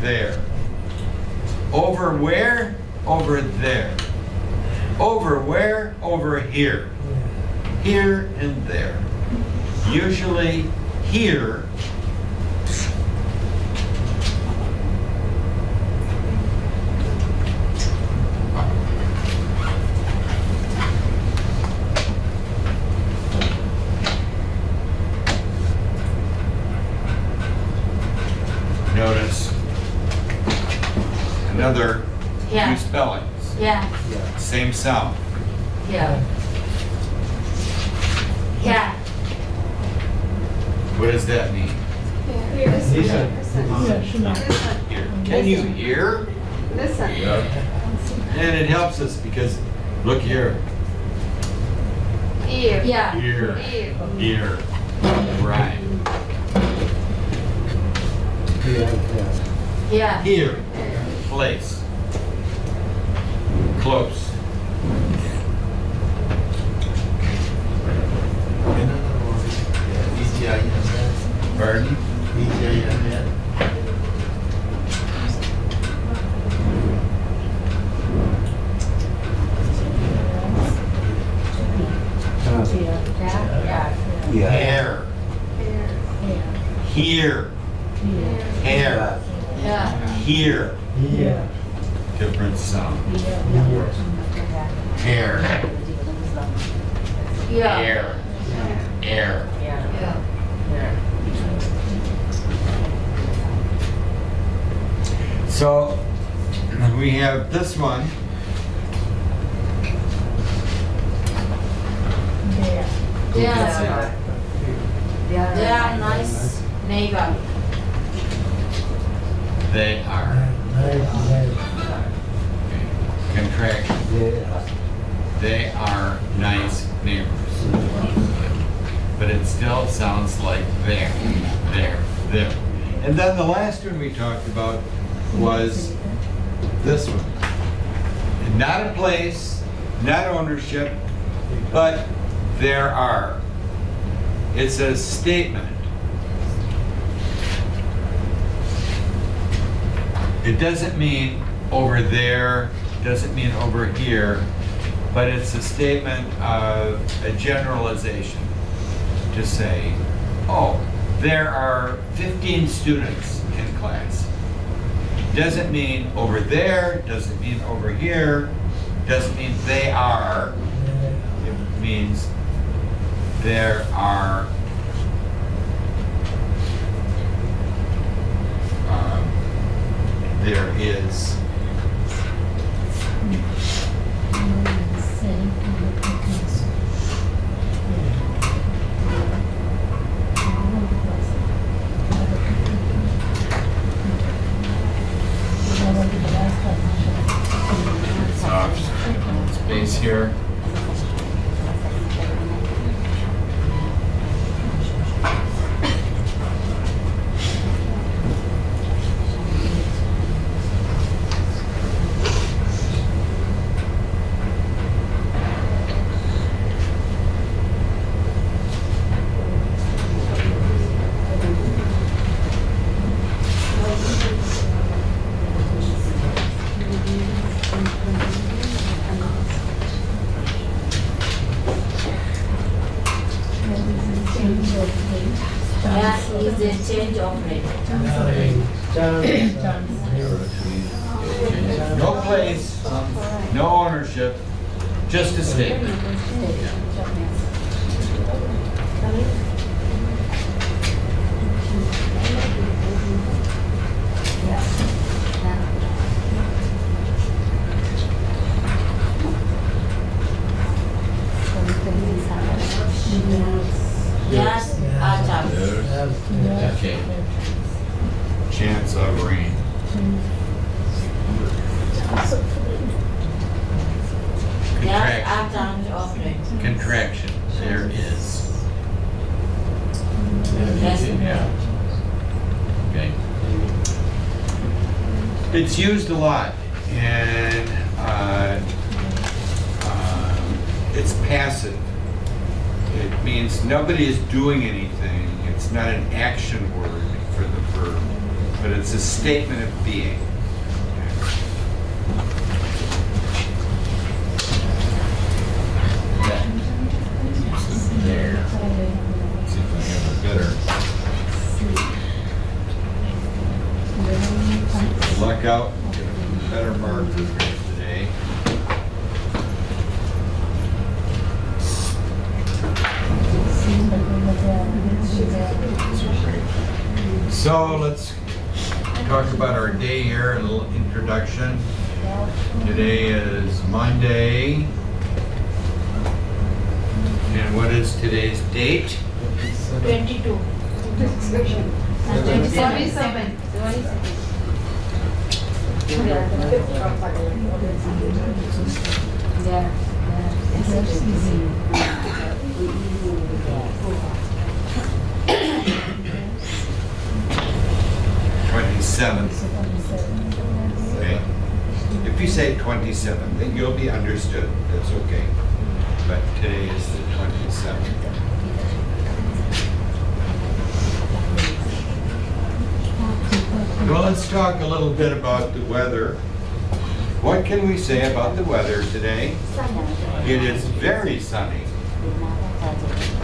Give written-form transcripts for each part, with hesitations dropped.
there. Over where? Over there. Over where? Over here. Here and there. Usually here. Notice another Yeah. two spellings. Yeah. Same sound. Yeah. Yeah. What does that mean? Here. Can you hear? Listen. And it helps us because look here. Ear. Yeah. Here. Ear. Here. Right. Yeah. Here. Place. Close. Pardon? Hair. Here. Hair. Yeah. Here. Different sound. Hair. Yeah. Air. Air. Yeah. So we have this one. They are nice neighbor. They are. Contraction. They are nice neighbors. But it still sounds like there. And then the last one we talked about was this one. Not a place, not ownership, but there are. It's a statement. It doesn't mean over there, doesn't mean over here, but it's a statement of a generalization to say, oh, there are 15 students in class. Doesn't mean over there, doesn't mean over here, doesn't mean they are. It means there are there is space here. Yeah, is the change of rate. No place, no ownership, just a statement. Yes, Okay. Chance of rain. yes, Contraction. of rate. Contraction. There is. Yes. Yeah. Okay. It's used a lot, and it's passive. It means nobody is doing anything. It's not an action word for the verb. but it's a statement of being. There. Let's see if I have a better. Luck out, get a better marker today. So let's talk about our day here, a little introduction. Today is Monday. And what is today's date? 22. 27. Okay. If you say 27, then you'll be understood. That's okay. But today is the 27th. Well, let's talk a little bit about the weather. What can we say about the weather today? It is very sunny.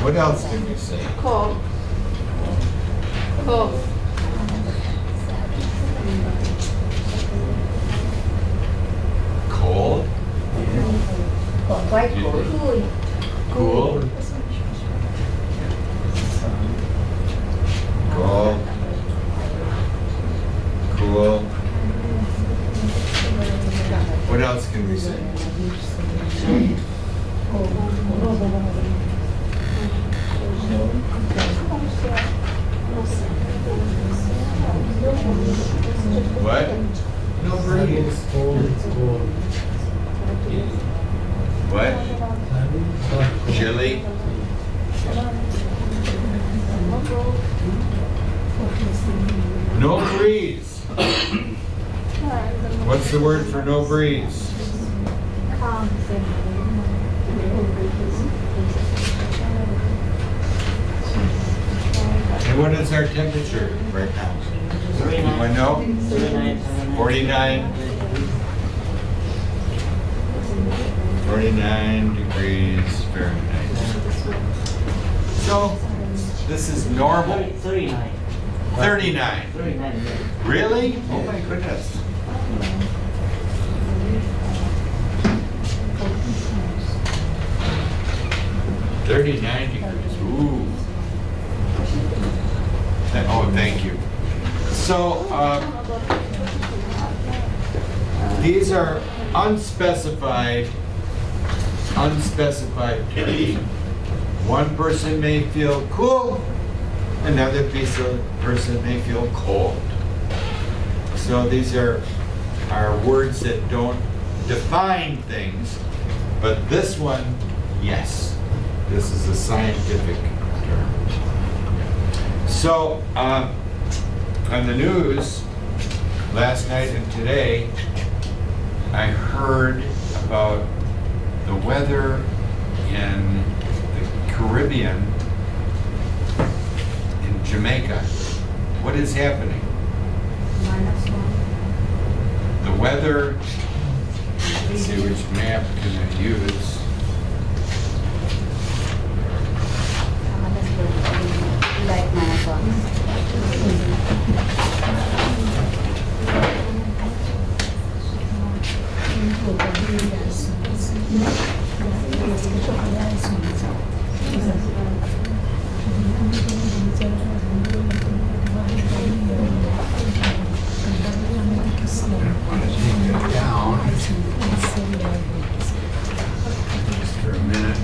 What else can we say? Cold. Cold. Cold? Quite cold. Cool? Cool. Cool. What else can we say? What? No breeze. What? Chilly? No breeze. What's the word for no breeze? And what is our temperature right now? Anyone know? 49. 49 degrees Fahrenheit. So, this is normal? 39. 39. 39. Really? Oh my goodness. $39 degrees. Ooh. Oh, thank you. So, these are unspecified terms. One person may feel cool, another person may feel cold. So these are words that don't define things, but this one, yes. This is a scientific term. So, on the news last night and today, I heard about the weather in the Caribbean, in Jamaica. What is happening? The weather, let's see which map can I use. Like For a minute.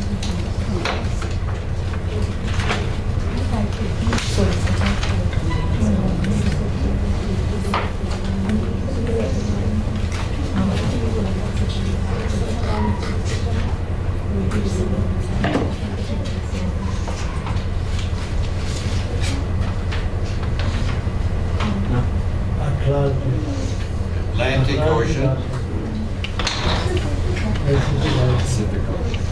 Atlantic Ocean, Pacific Ocean.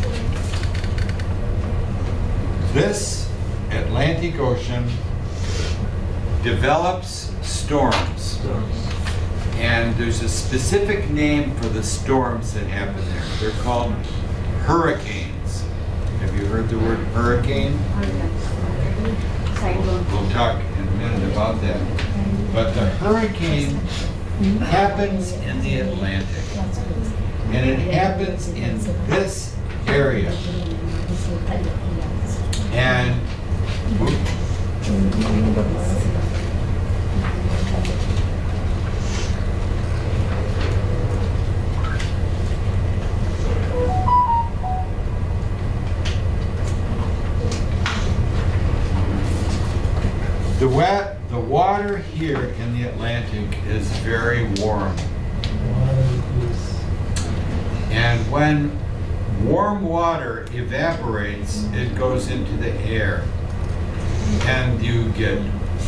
This Atlantic Ocean develops storms. And there's a specific name for the storms that happen there. They're called hurricanes. Have you heard the word hurricane? We'll talk in a minute about that. But the hurricane happens in the Atlantic. And it happens in this area. And the water here in the Atlantic is very warm. And when warm water evaporates, it goes into the air. And you get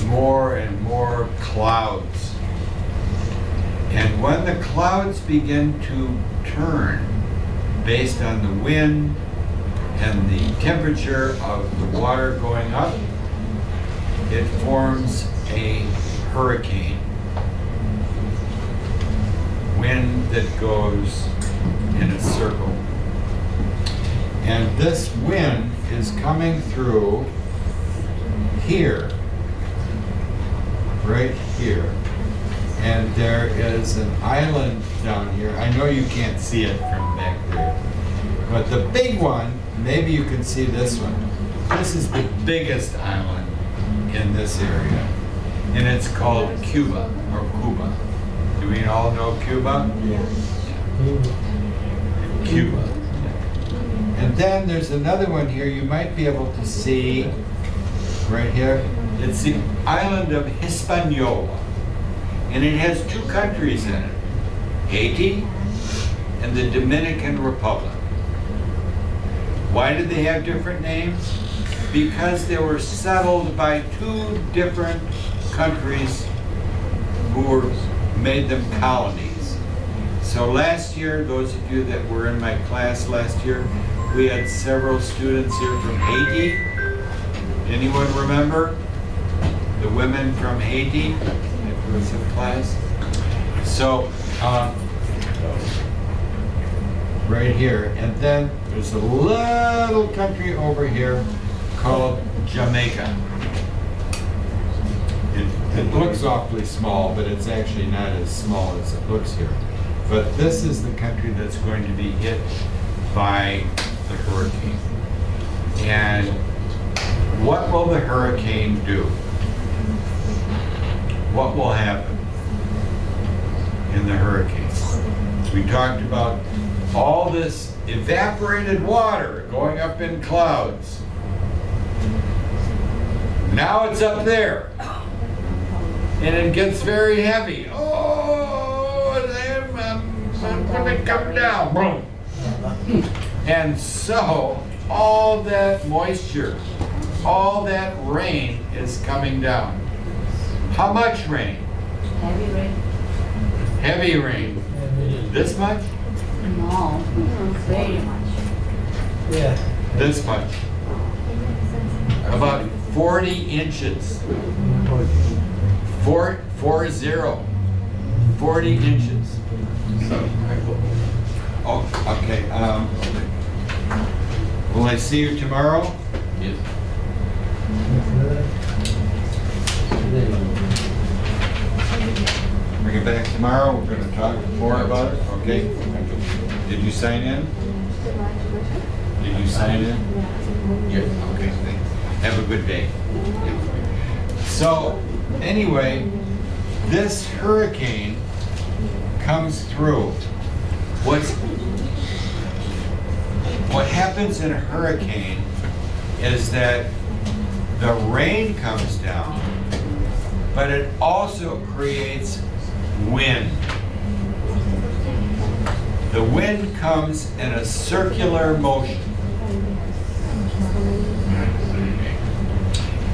more and more clouds. And when the clouds begin to turn based on the wind and the temperature of the water going up, it forms a hurricane. Wind that goes in a circle. And this wind is coming through here, right here. And there is an island down here. I know you can't see it from back there. But the big one, maybe you can see this one. This is the biggest island in this area. And it's called Cuba, or Cuba. Do we all know Cuba? Yes. Cuba. And then there's another one here you might be able to see right here. It's the island of Hispaniola. And it has two countries in it, Haiti and the Dominican Republic. Why did they have different names? Because they were settled by two different countries who made them colonies. So last year, those of you that were in my class last year, we had several students here from Haiti. Anyone remember? The women from Haiti that was in class? So, right here. And then there's a little country over here called Jamaica. It looks awfully small, but it's actually not as small as it looks here. But this is the country that's going to be hit by the hurricane. And what will the hurricane do? What will happen in the hurricane? We talked about all this evaporated water going up in clouds. Now it's up there. And it gets very heavy. Oh, I'm going to come down. Boom. And so all that moisture, all that rain is coming down. How much rain? Heavy rain. Heavy rain. This much? No, very much. Yeah. This much. About 40 inches. 40. 40 inches. Oh, okay. Will I see you tomorrow? Yes. Bring it back tomorrow. We're going to talk more about it. Okay. Did you sign in? Did you sign in? Yes. Okay. Thanks. Have a good day. So, anyway, this hurricane comes through. What happens in a hurricane is that the rain comes down, but it also creates wind. The wind comes in a circular motion.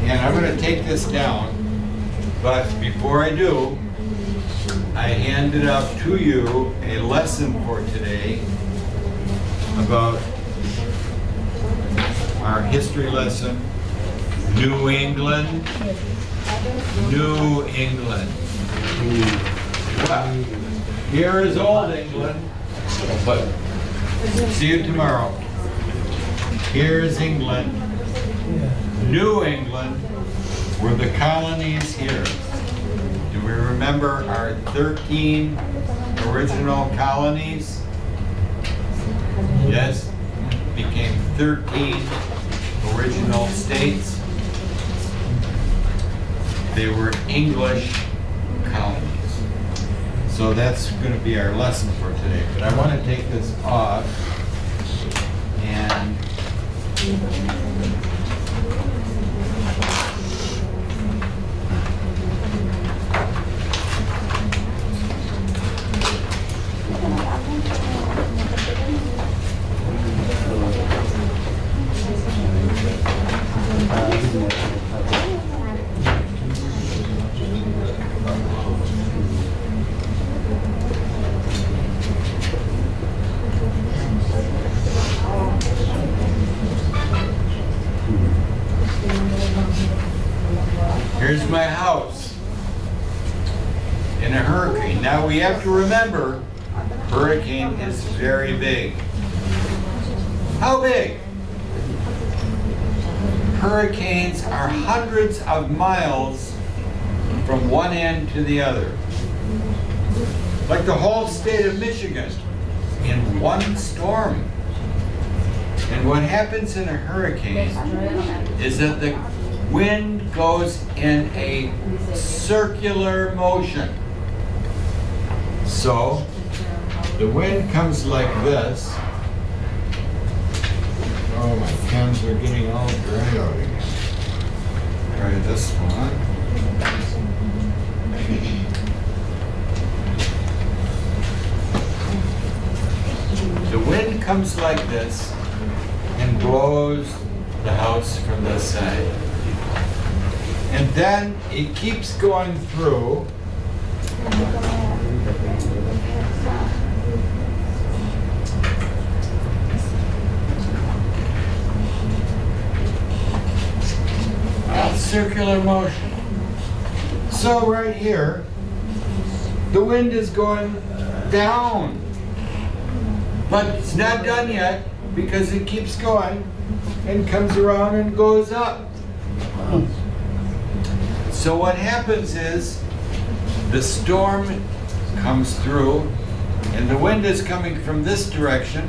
And I'm going to take this down, but before I do, I handed up to you a lesson for today about our history lesson, New England, New England. Well, here is Old England, but see you tomorrow. Here is England. New England were the colonies here. Do we remember our 13 original colonies? Yes, became 13 original states. They were English colonies. So that's going to be our lesson for today. But I want to take this off and here's my house in a hurricane. Now we have to remember, hurricane is very big. How big? Hurricanes are hundreds of miles from one end to the other. Like the whole state of Michigan in one storm. And what happens in a hurricane is that the wind goes in a circular motion. So the wind comes like this. Oh, my pens are getting all dry out again. Try this one. The wind comes like this and blows the house from this side. And then it keeps going through. That circular motion. So right here, the wind is going down. But it's not done yet because it keeps going and comes around and goes up. So what happens is the storm comes through and the wind is coming from this direction,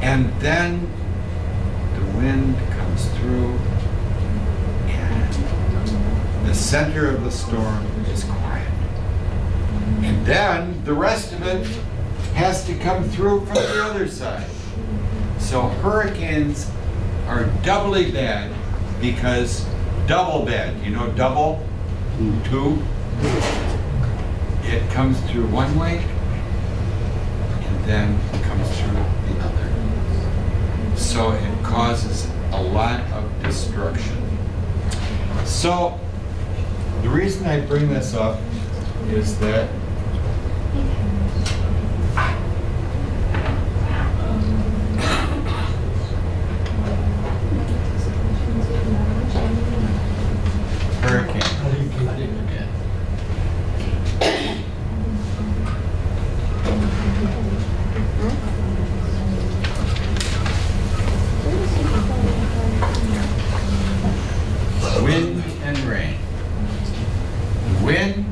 and then the wind comes through and the center of the storm is quiet. And then the rest of it has to come through from the other side. So hurricanes are doubly bad because double bad. You know double? Two. It comes through one way and then comes through the other. So it causes a lot of destruction. So the reason I bring this up is that wind and rain. Wind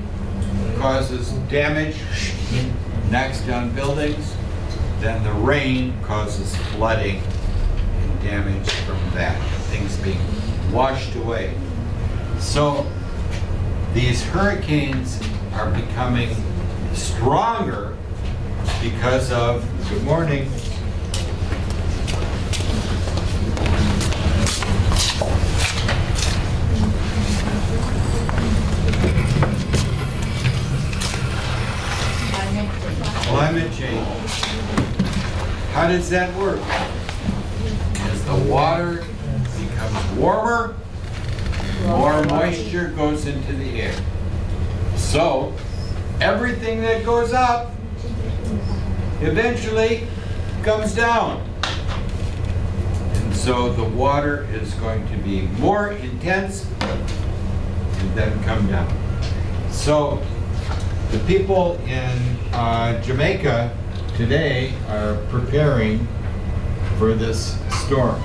causes damage, knocks down buildings. Then the rain causes flooding and damage from that, things being washed away. So these hurricanes are becoming stronger because of, good morning, climate change. How does that work? As the water becomes warmer, more moisture goes into the air. So everything that goes up eventually comes down. And so the water is going to be more intense and then come down. So the people in Jamaica today are preparing for this storm.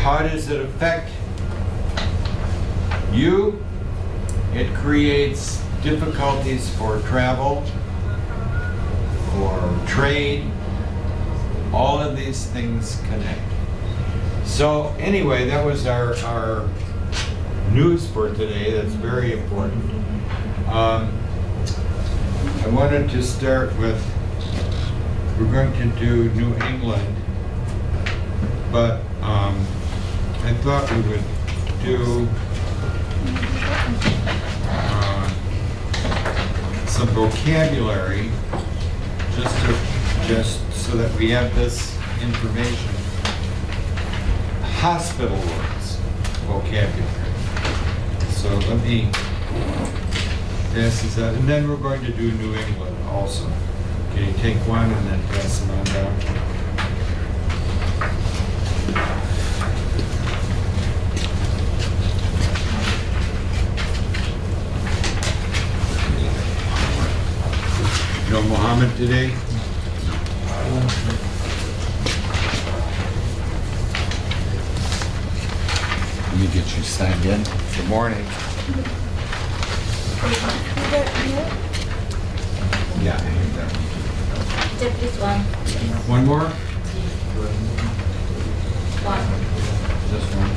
How does it affect you? It creates difficulties for travel, for trade. All of these things connect. So anyway, that was our news for today. That's very important. I wanted to start with, we're going to do New England, but I thought we would do some vocabulary just so that we have this information. Hospital words, vocabulary. So let me pass this out, and then we're going to do New England also. Okay, take one and then pass them on down. You know Muhammad today? Let me get you signed in. Good morning. Yeah, I hear that. Take this one. One more? One. This one.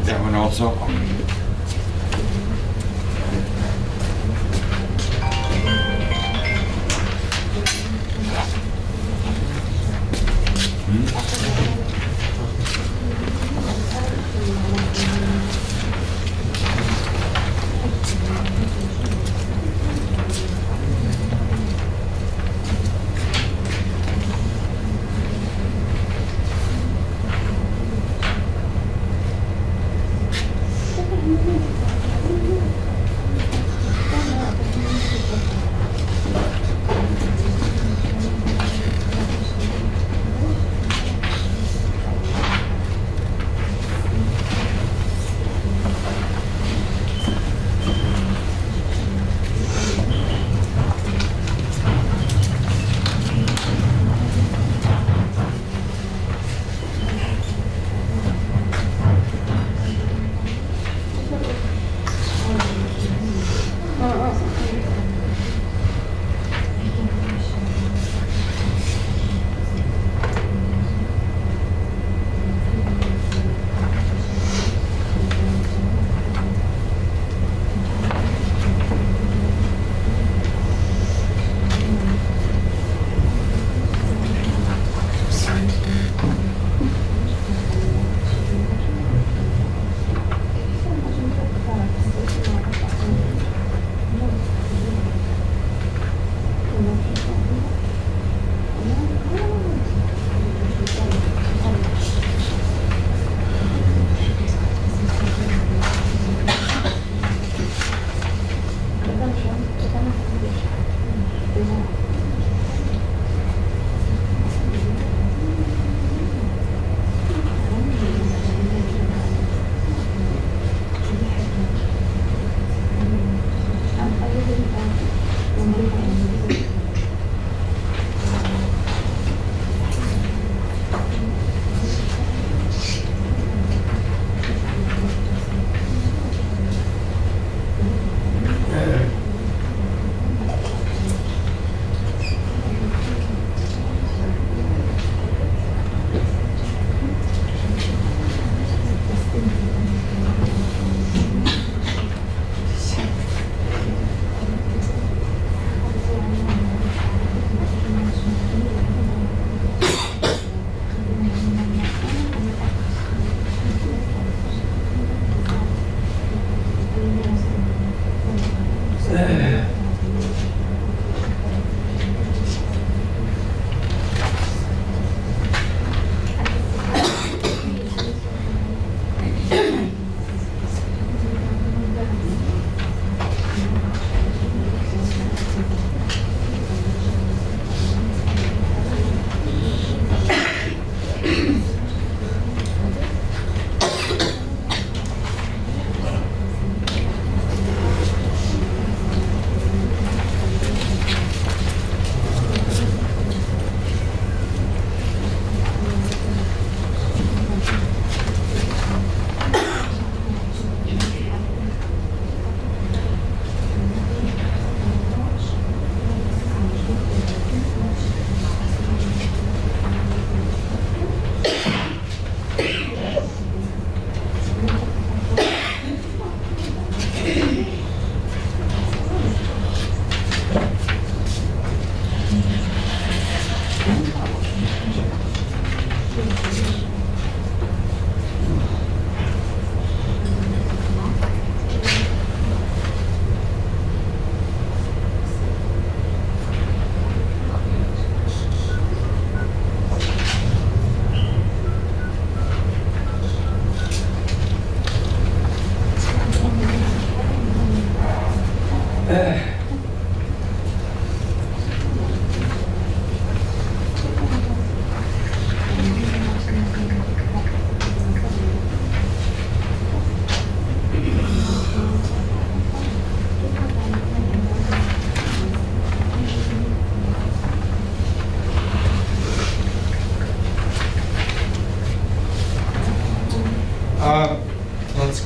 That one also?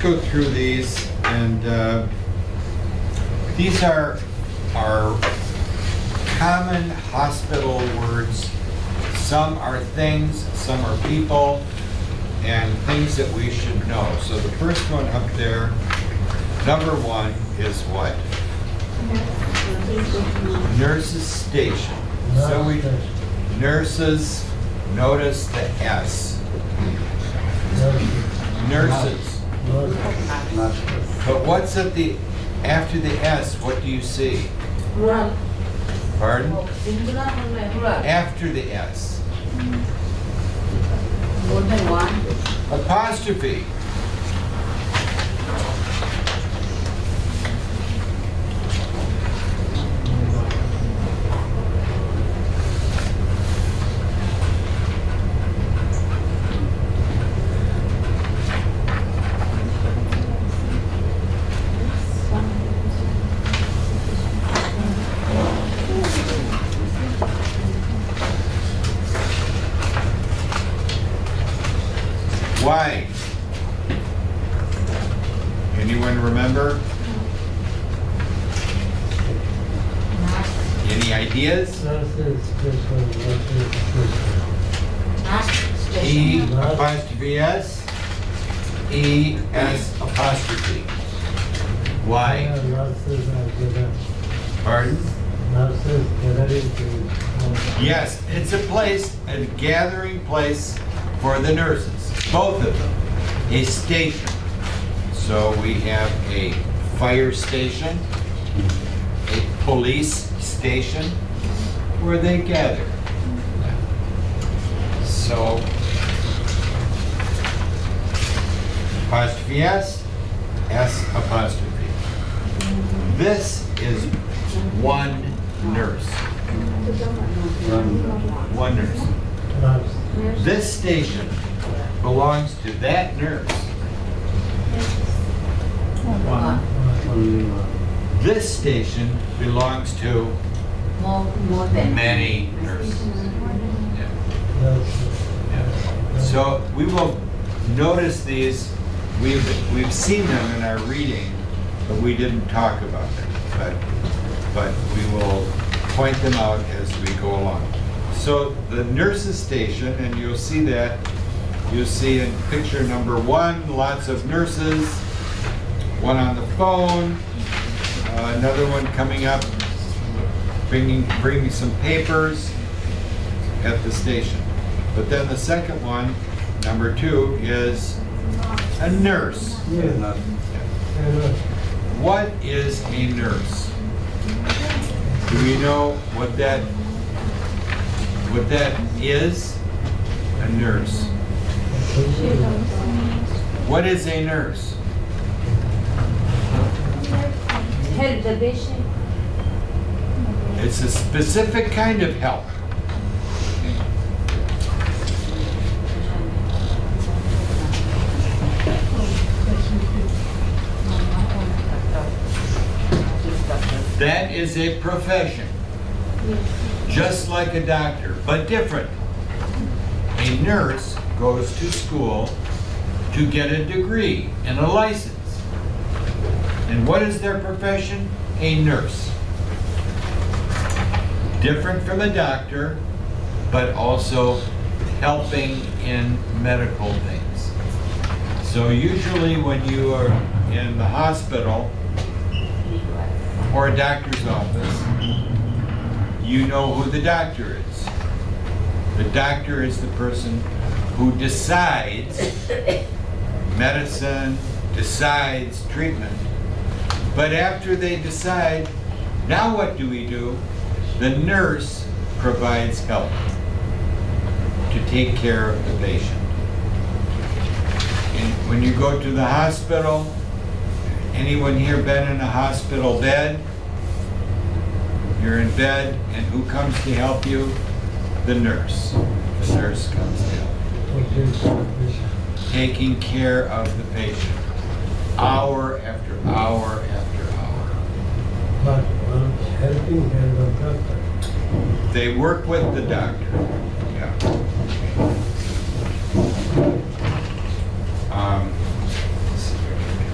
go through these, and these are common hospital words. Some are things, some are people, and things that we should know. So the first one up there, number one, is what? Nurses station. So we, nurses, notice the S. Nurses. But what's at the, after the S, what do you see? Plural. Pardon? Singular or plural? After the S. More than one. Apostrophe. Why? Anyone remember? Any ideas? E apostrophe S, E S apostrophe. Why? Pardon? Yes, it's a place, a gathering place for the nurses, both of them. A station. So we have a fire station, a police station, where they gather. So, apostrophe S, S apostrophe. This is one nurse. One nurse. This station belongs to that nurse. This station belongs to More than. many nurses. So we will notice these. We've seen them in our reading, but we didn't talk about them. But we will point them out as we go along. So the nurses station, and you'll see that. You'll see in picture number one, lots of nurses. One on the phone. Another one coming up, bringing some papers at the station. But then the second one, number two, is a nurse. What is a nurse? Do we know what that is? A nurse. What is a nurse? Help the patient. It's a specific kind of help. That is a profession, just like a doctor, but different. A nurse goes to school to get a degree and a license. And what is their profession? A nurse. Different from a doctor, but also helping in medical things. So usually when you are in the hospital or a doctor's office, you know who the doctor is. The doctor is the person who decides medicine, decides treatment. But after they decide, now what do we do? The nurse provides help to take care of the patient. And when you go to the hospital, anyone here been in a hospital bed? You're in bed, and who comes to help you? The nurse. The nurse comes to help you. Taking care of the patient. Hour after hour after hour. But helping hand of doctor. They work with the doctor. Yeah. Let's see if I can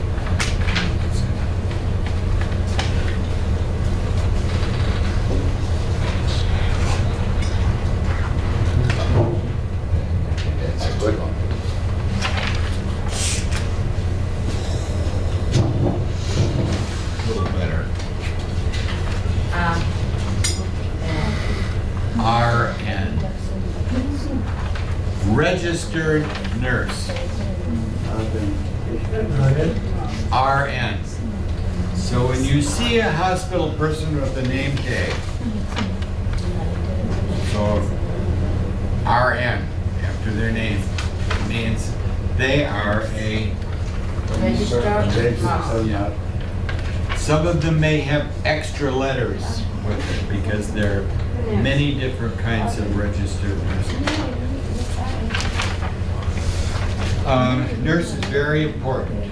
registered nurse, RN. So when you see a hospital person with a name tag, so RN after their name means they are a, some of them may have extra letters with it because there are many different kinds of registered nurses. Nurse is very important.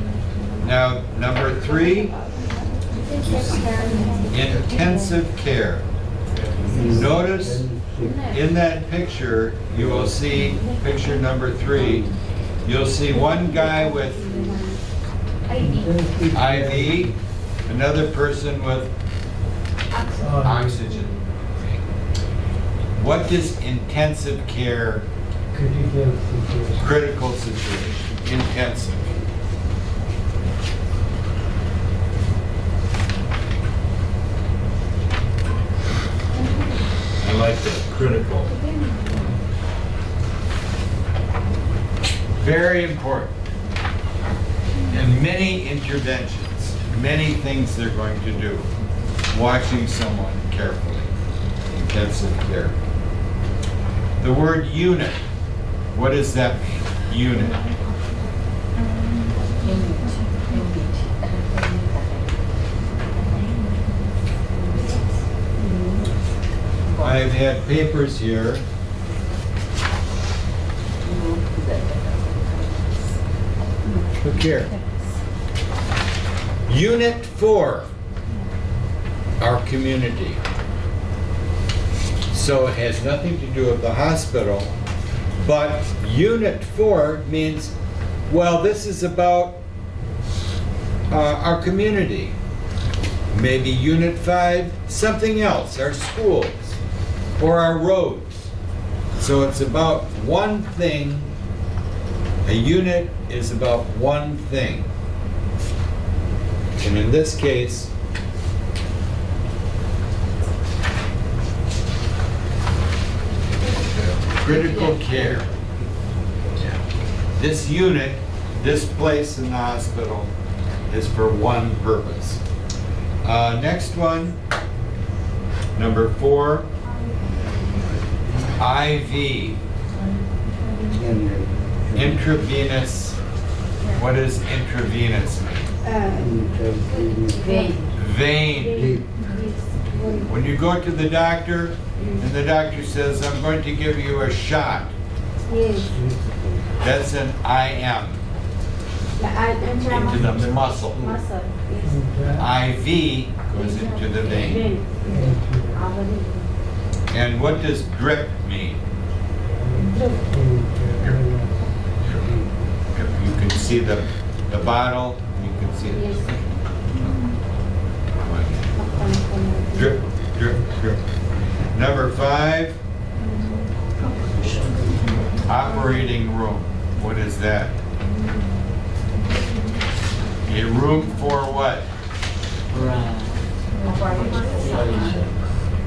Now, number 3, intensive care. Notice in that picture, you will see, picture number 3, you'll see one guy with IV, another person with oxygen. What does intensive care, critical situation, intensive? I like that, critical. Very important. And many interventions, many things they're going to do. Watching someone carefully. Intensive care. The word unit, what does that mean? Unit. I've had papers here. Look here. Unit 4, our community. So it has nothing to do with the hospital, but Unit 4 means, well, this is about our community. Maybe Unit 5, something else, our schools or our roads. So it's about one thing. A unit is about one thing. And in this case, critical care. This unit, this place in the hospital is for one purpose. Next one, number 4, IV. Intravenous. What does intravenous mean? Vein. When you go to the doctor and the doctor says, I'm going to give you a shot, that's an IM, into the muscle. IV goes into the vein. And what does drip mean? You can see the bottle, you can see it. Drip, drip, drip. Number 5, operating room. What is that? A room for what?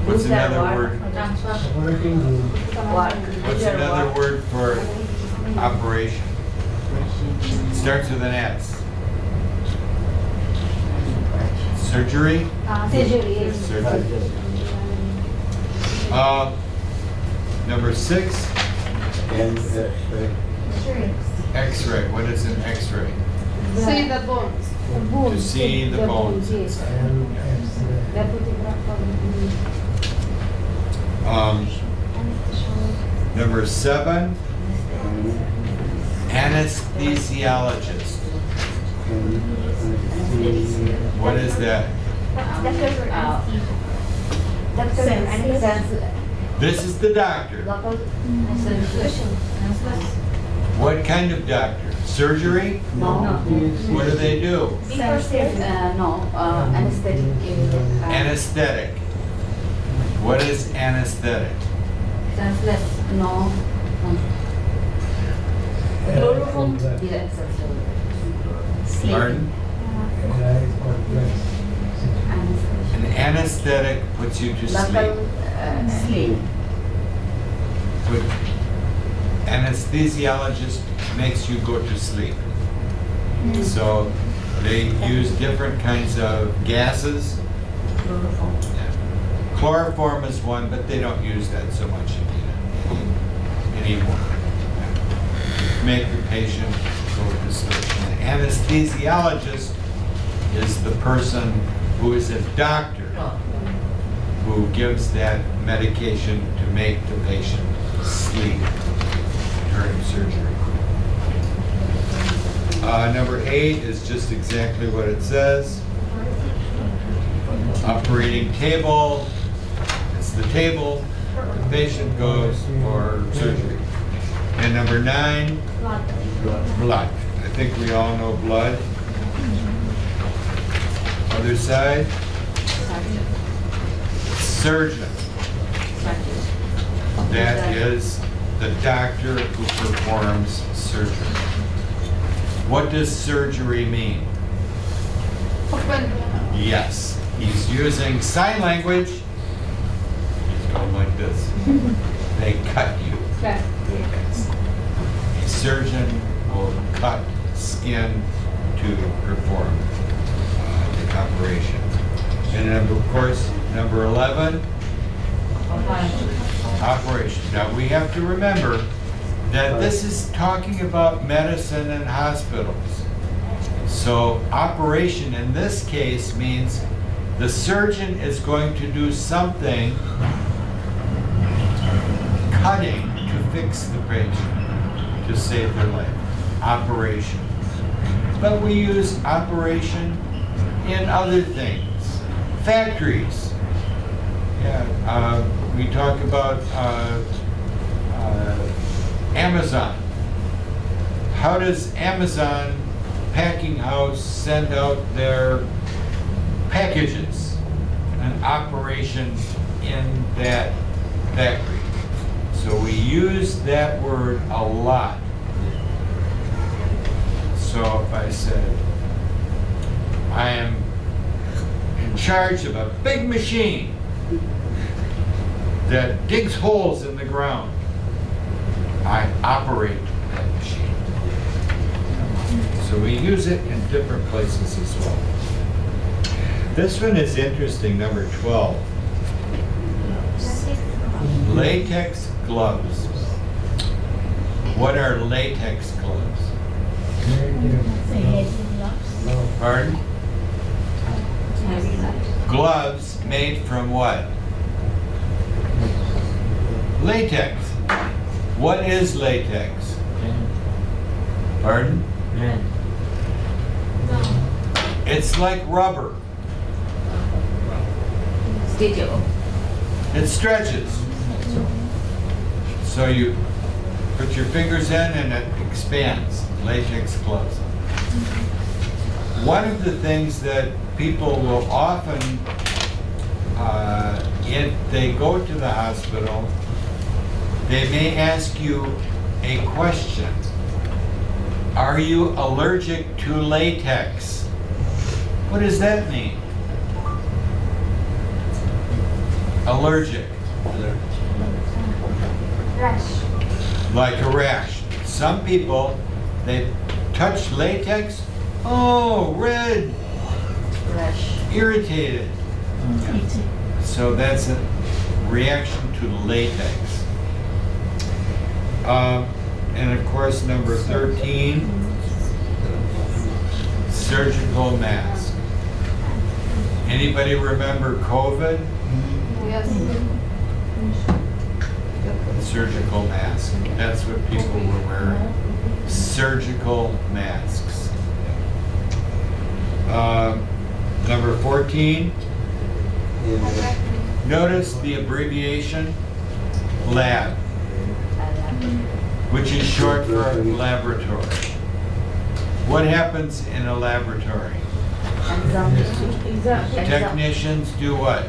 What's another word? What's another word for operation? Starts with an S. Surgery? Surgery. Number 6. X-ray. What is an X-ray? See the bones. To see the bones inside. Number 7. Anesthesiologist. What is that? This is the doctor. What kind of doctor? Surgery? No. What do they do? Anesthetic. Anesthetic. What is anesthetic? No. Pardon? An anesthetic puts you to sleep. Sleep. anesthesiologist makes you go to sleep. So they use different kinds of gases. Chloroform is one, but they don't use that so much anymore. Make the patient go to sleep. An anesthesiologist is the person who is a doctor who gives that medication to make the patient sleep during surgery. Number 8 is just exactly what it says. Operating table. It's the table the patient goes for surgery. And number 9, blood. I think we all know blood. Other side. Surgeon. That is the doctor who performs surgery. What does surgery mean? Open. Yes, he's using sign language. He's going like this. They cut you. A surgeon will cut skin to perform the operation. And of course, number 11, operation. Now we have to remember that this is talking about medicine and hospitals. So operation in this case means the surgeon is going to do something cutting to fix the patient, to save their life. Operation. But we use operation in other things. Factories. Yeah, we talk about Amazon. How does Amazon packing house send out their packages? An operation in that factory. So we use that word a lot. So if I said, I am in charge of a big machine that digs holes in the ground, I operate that machine. So we use it in different places as well. This one is interesting, number 12. Latex gloves. What are latex gloves? Pardon? Gloves made from what? Latex. What is latex? Pardon? It's like rubber. It stretches. So you put your fingers in and it expands. Latex gloves. One of the things that people will often, if they go to the hospital, they may ask you a question. Are you allergic to latex? What does that mean? Allergic. Rash. Like a rash. Some people, they touch latex, oh, red, Rash. irritated. So that's a reaction to latex. And of course, number 13, surgical mask. Anybody remember COVID? Yes. Surgical mask. That's what people were wearing. Surgical masks. Number 14. Notice the abbreviation lab, which is short for laboratory. What happens in a laboratory? Technicians do what?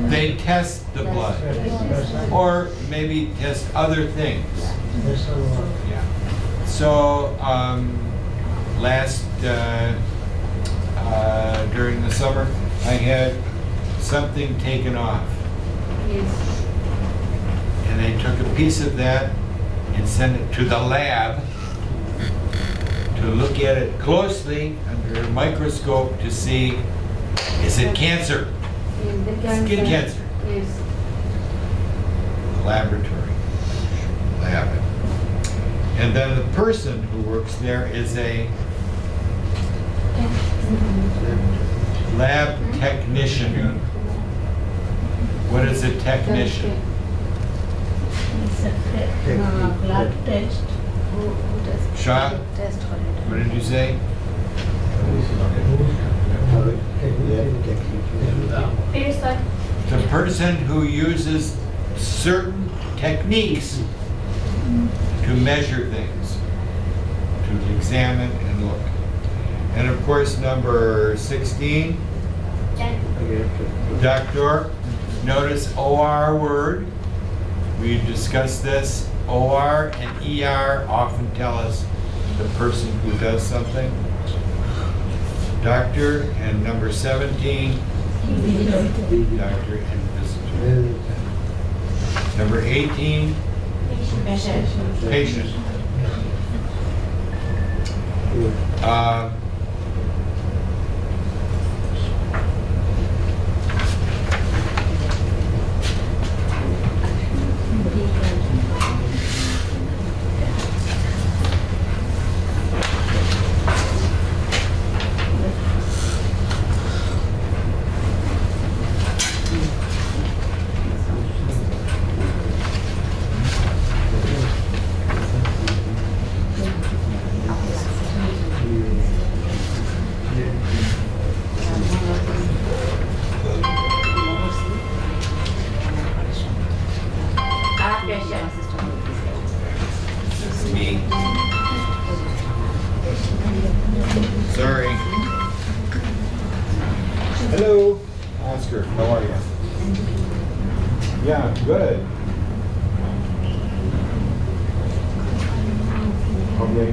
They test the blood, or maybe test other things. Yeah. So during the summer, I had something taken off and they took a piece of that and sent it to the lab to look at it closely under a microscope to see, is it cancer? Skin cancer. Yes. Laboratory. Lab. And then the person who works there is a lab technician. What is a technician? It's a blood test. Shah, Test for it. what did you say? Yes, sir. The person who uses certain techniques to measure things, to examine and look. And of course, number 16, doctor. Notice OR word. We discussed this. OR and ER often tell us the person who does something. Doctor, and number 17, doctor and visitor. Number 18, patient. Me. Sorry. Hello, Oscar. How are you? Yeah, good. Okay.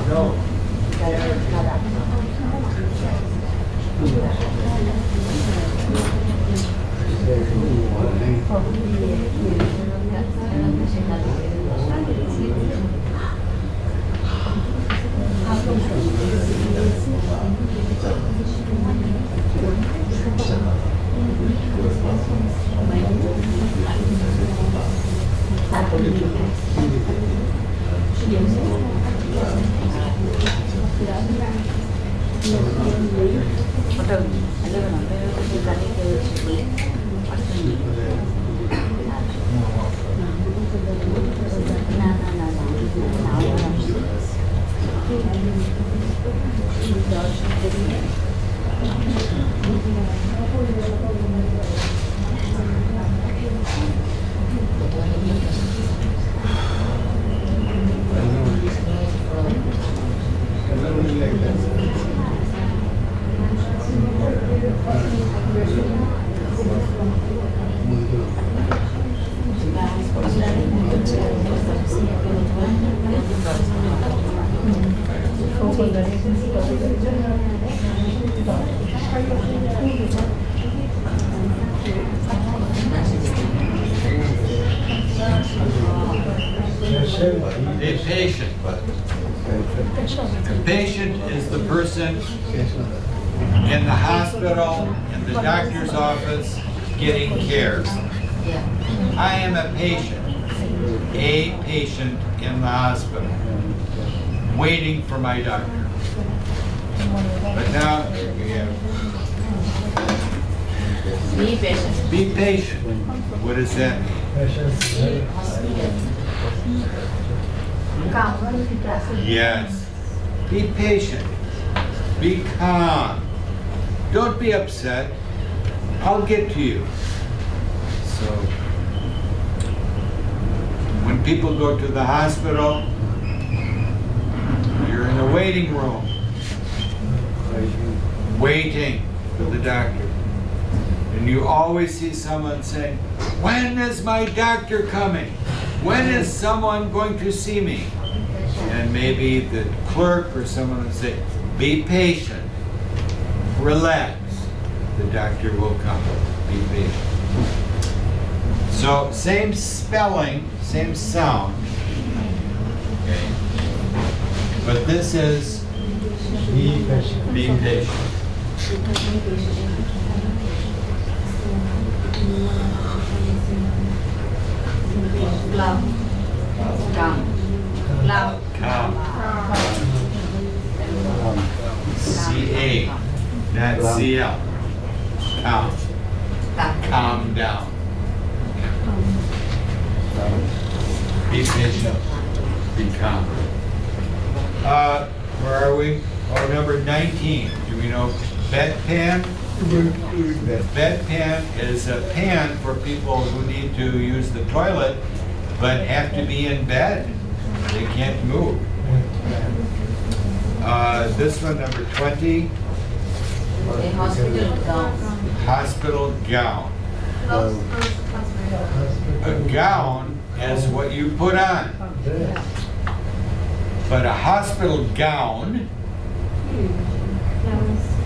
No. A patient. A patient is the person in the hospital, in the doctor's office, getting care. I am a patient in the hospital, waiting for my doctor. But now we have Be patient. be patient. What does that mean? Yes. Be patient. Be calm. Don't be upset. I'll get to you. So, when people go to the hospital, you're in the waiting room, waiting for the doctor. And you always see someone saying, "When is my doctor coming?" when is someone going to see me? And maybe the clerk or someone would say, be patient, relax. The doctor will come, be patient. So same spelling, same sound. Okay. But this is Be patient. be patient. Love. Come. Love. Calm. C-A, not C-L. Calm. Calm down. Be patient. Be calm. Where are we? Oh, number 19. Do we know bedpan? Bedpan is a pan for people who need to use the toilet but have to be in bed. They can't move. This one, number 20, A hospital gown. hospital gown. A gown is what you put on, Dress. but a hospital gown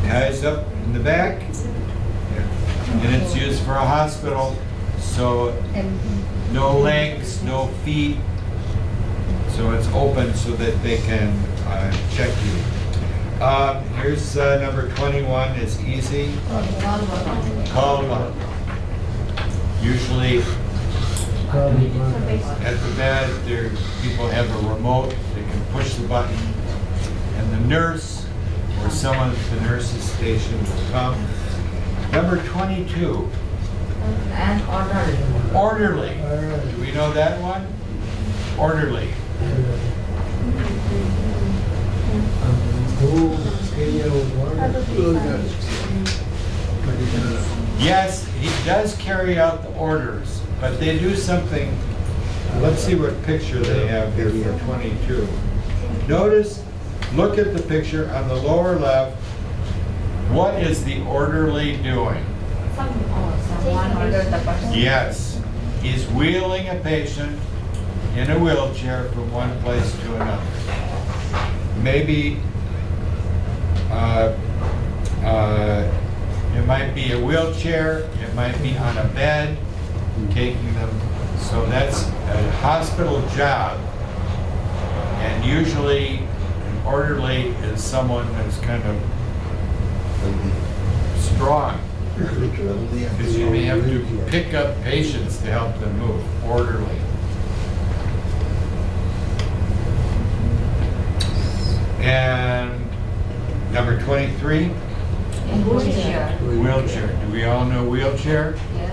ties up in the back, and it's used for a hospital, so no legs, no feet, so it's open so that they can check you. Here's number 21, is easy. Call one. Usually at the bed, people have a remote, they can push the button, and the nurse or someone at the nurse's station will come. Number 22, And order. orderly. Do we know that one? Orderly. Who carry out orders? Yes, he does carry out the orders, but they do something. Let's see what picture they have here for 22. Notice, look at the picture on the lower left. What is the orderly doing? Someone order the person. Yes, he's wheeling a patient in a wheelchair from one place to another. Maybe it might be a wheelchair, it might be on a bed, taking them. So that's a hospital job. And usually an orderly is someone that's kind of strong. Because you may have to pick up patients to help them move, orderly. And number 23, In wheelchair. wheelchair. Do we all know wheelchair? Yeah.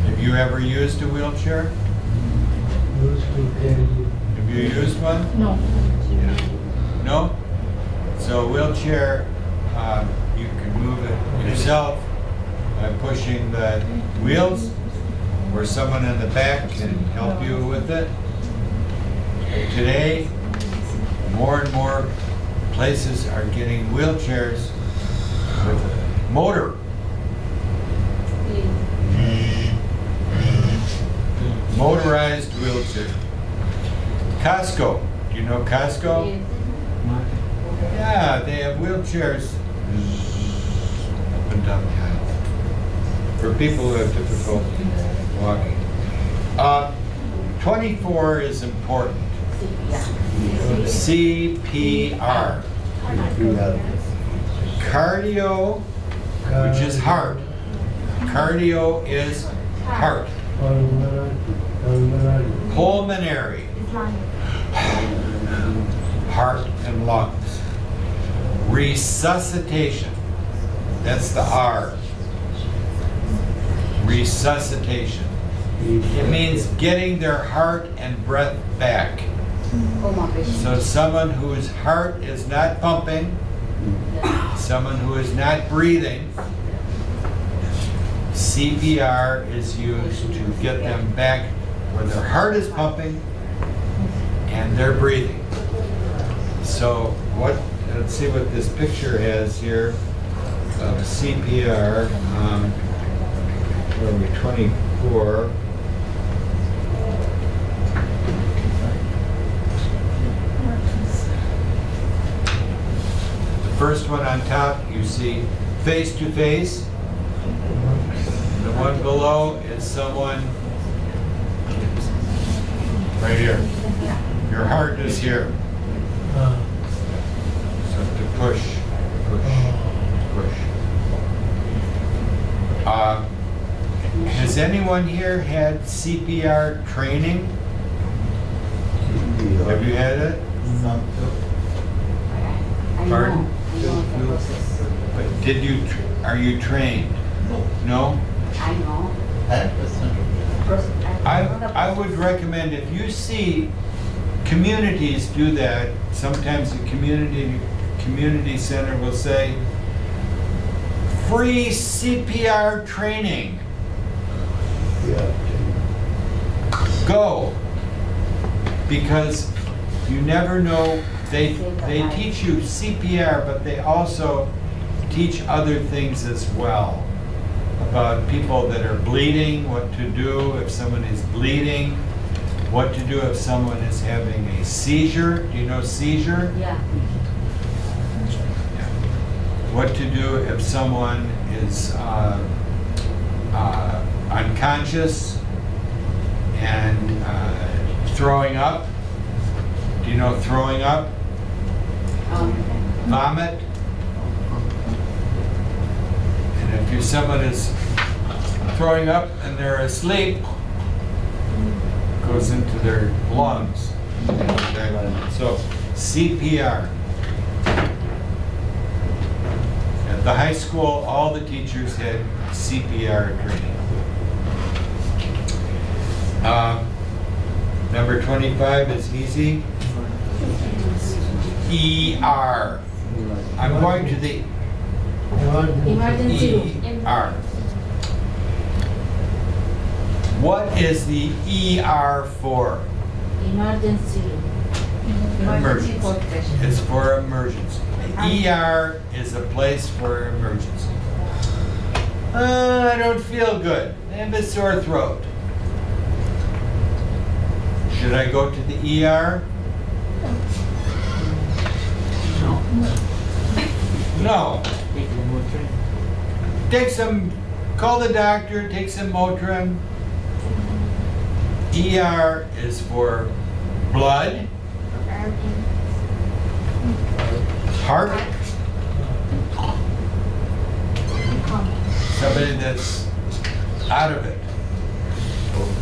Have you ever used a wheelchair? Used to carry. Have you used one? No. No? So a wheelchair, you can move it yourself by pushing the wheels, or someone in the back can help you with it. And today, more and more places are getting wheelchairs with a motor. Motorized wheelchair. Costco. Do you know Costco? Yeah, they have wheelchairs up and down the aisle for people who have difficulty walking. 24 is important. CPR. Cardio, which is heart. Cardio is heart. Pulmonary, heart and lungs. Resuscitation, that's the R. Resuscitation. It means getting their heart and breath back. So someone whose heart is not pumping, someone who is not breathing, CPR is used to get them back where their heart is pumping and they're breathing. So let's see what this picture has here of CPR. Where are we, 24? first one on top, you see face to face. The one below is someone right here. Your heart is here. So to push, push, push. Has anyone here had CPR training? Have you had it? Pardon? But did you, are you trained? No? I know. I would recommend if you see communities do that, sometimes the community center will say, free CPR training. Go. Because you never know, they teach you CPR, but they also teach other things as well. About people that are bleeding, what to do if someone is bleeding, what to do if someone is having a seizure. Do you know seizure? Yeah. What to do if someone is unconscious and throwing up. Do you know throwing up? Vomit. And if someone is throwing up and they're asleep, goes into their lungs. So CPR. At the high school, all the teachers had CPR training. Number 25 is easy. ER. I'm going to the Emergency room. ER. What is the ER for? Emergency room. Emergency. It's for emergency. ER is a place for emergency. I don't feel good. I have a sore throat. Should I go to the ER? No. Call the doctor, take some Motrin. ER is for blood, heart, somebody that's out of it.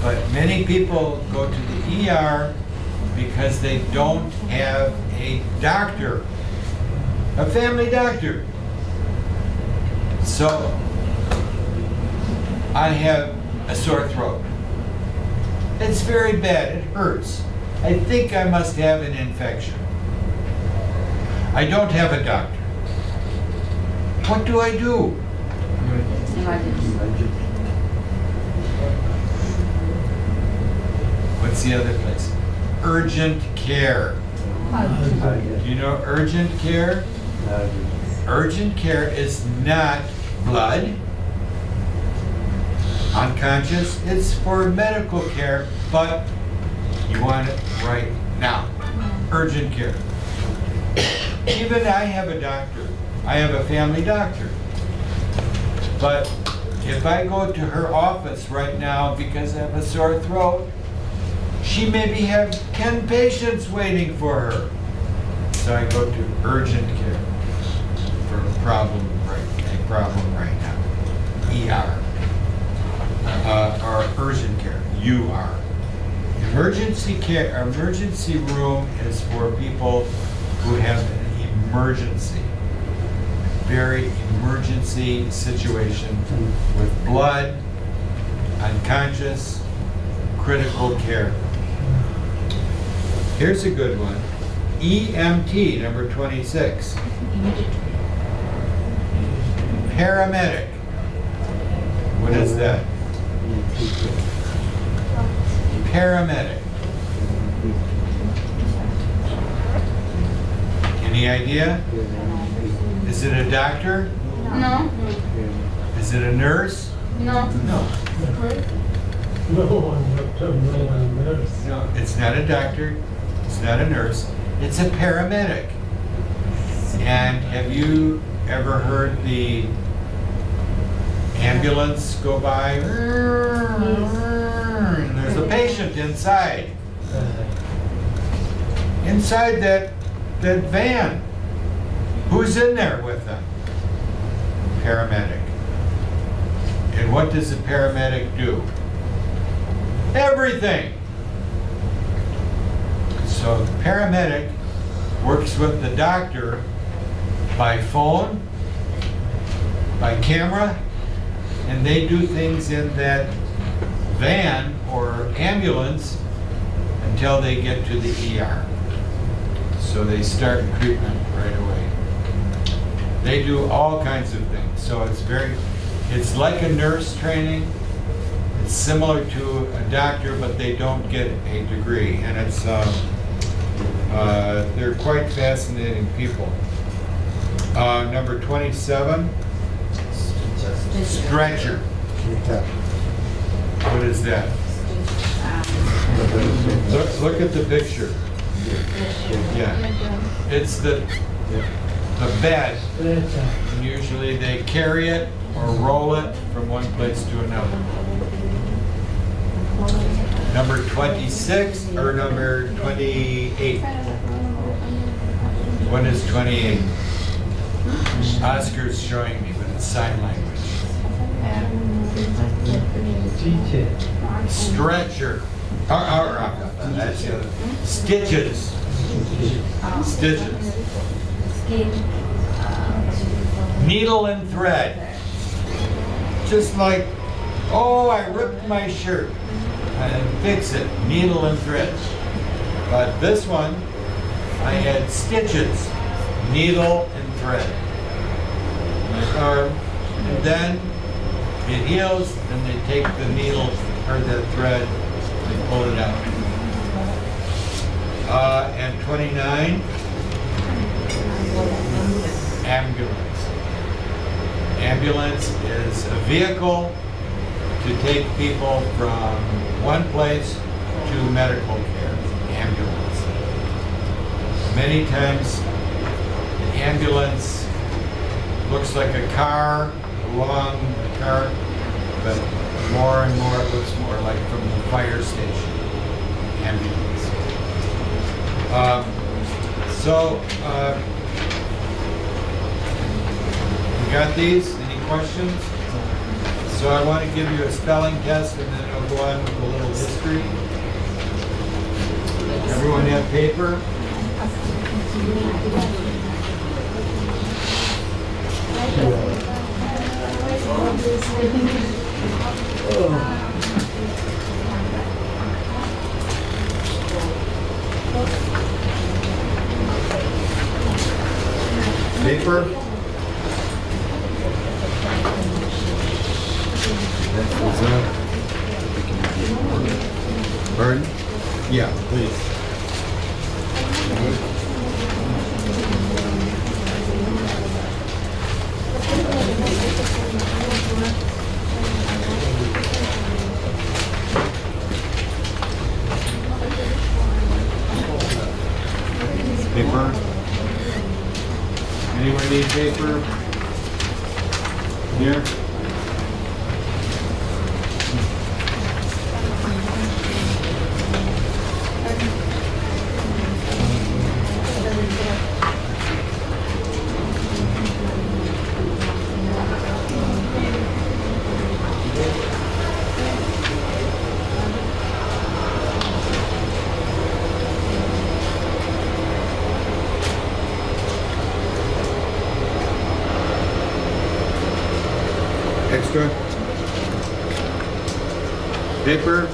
But many people go to the ER because they don't have a doctor, a family doctor. So, I have a sore throat. It's very bad, it hurts. I think I must have an infection. I don't have a doctor. What do I do? What's the other place? Urgent care. Do you know urgent care? Urgent care is not blood, unconscious. It's for medical care, but you want it right now. Urgent care. Even I have a doctor. I have a family doctor. But if I go to her office right now because I have a sore throat, she maybe have 10 patients waiting for her. So I go to urgent care for a problem right now. ER. Or urgent care. UR. Emergency care, emergency room is for people who have an emergency. Very emergency situation with blood, unconscious, critical care. Here's a good one. EMT, number 26. Paramedic. What is that? Paramedic. Any idea? Is it a doctor? No. Is it a nurse? No. No. No one doctor, no one nurse. No, it's not a doctor. It's not a nurse. It's a paramedic. And have you ever heard the ambulance go by? And there's a patient inside. Inside that van. Who's in there with them? Paramedic. And what does the paramedic do? Everything. So the paramedic works with the doctor by phone, by camera, and they do things in that van or ambulance until they get to the ER. So they start treatment right away. They do all kinds of things. So it's like a nurse training. It's similar to a doctor, but they don't get a degree. And it's, they're quite fascinating people. Number 27, stretcher. What is that? Look at the picture. Yeah, it's the bed. And usually they carry it or roll it from one place to another. Number 26 or number 28? What is 28? Oscar's showing me, but it's sign language. Stretcher. That's the other. Stitches. Stitches. Needle and thread. Just like, oh, I ripped my shirt. And fix it. Needle and thread. But this one, I had stitches. Needle and thread. My arm. And then it heals, and they take the needle or the thread and pull it out. And 29, ambulance. Ambulance is a vehicle to take people from one place to medical care. Ambulance. Many times, an ambulance looks like a car, a long car, but more and more it looks more like from the fire station. Ambulance. You got these? Any questions? So I want to give you a spelling test and then I'll go on with a little history. Everyone have paper? Paper? Pardon? Yeah, please. Paper? Anyone need paper? Here? Extra? Paper?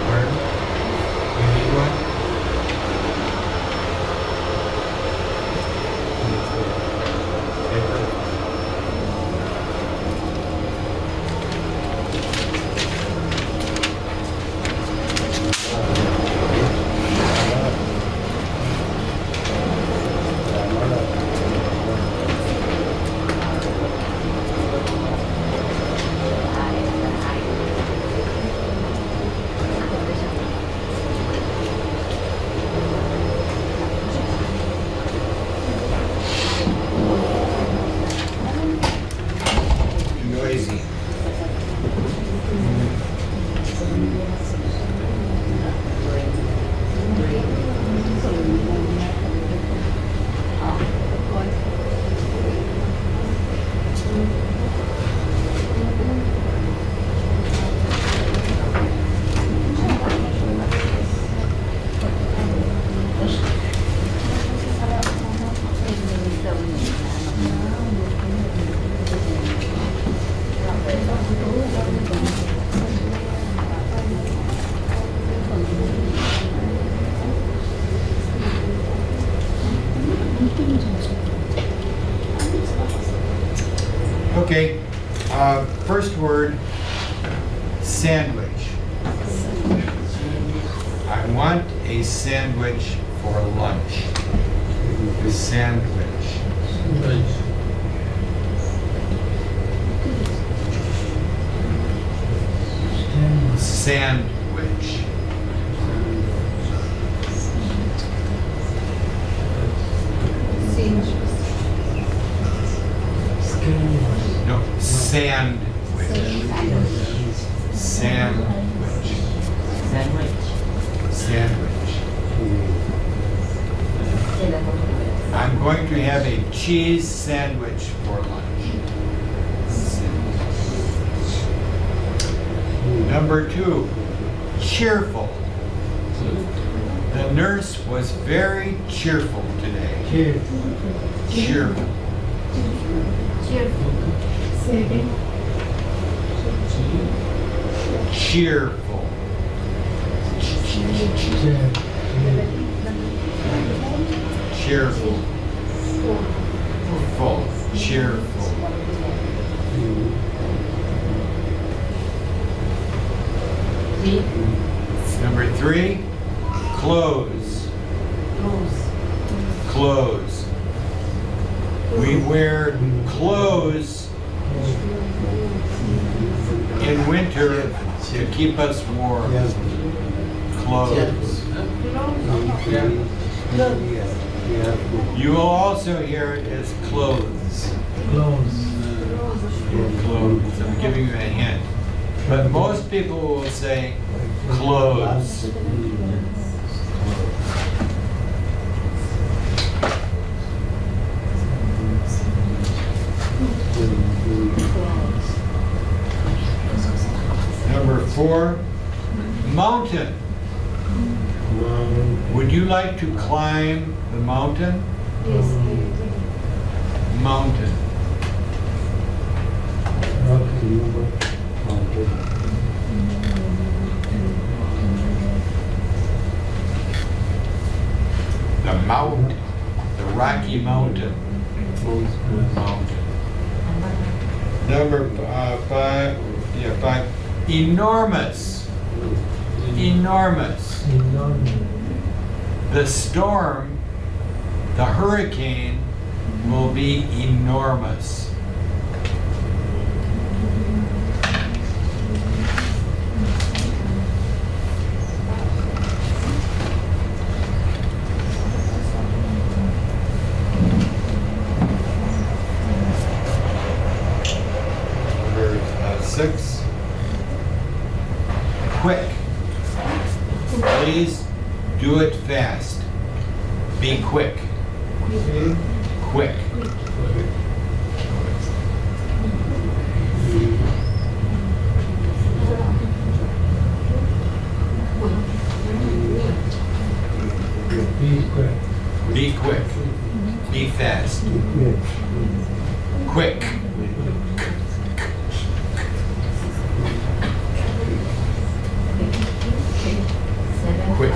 Pardon? You need one? Paper? Okay, first word, sandwich. I want a sandwich for lunch. Sandwich. Sandwich. No, sandwich. Sandwich. Sandwich. I'm going to have a cheese sandwich for lunch. Number 2, cheerful. The nurse was very cheerful today. Cheerful. Cheerful. Cheerful. Full. Cheerful. Number 3, clothes. Clothes. We wear clothes in winter to keep us warm. Clothes. You will also hear it as clothes. Clothes. I'm giving you a hint. But most people will say clothes. Number 4, mountain. Would you like to climb the mountain? Mountain. The mountain. The Rocky Mountain. Mountain. Number 5. Enormous. Enormous. The storm, the hurricane, will be enormous. Number 6. Quick. Please do it fast. Be quick. Quick. Be quick. Be fast. Quick. Quick.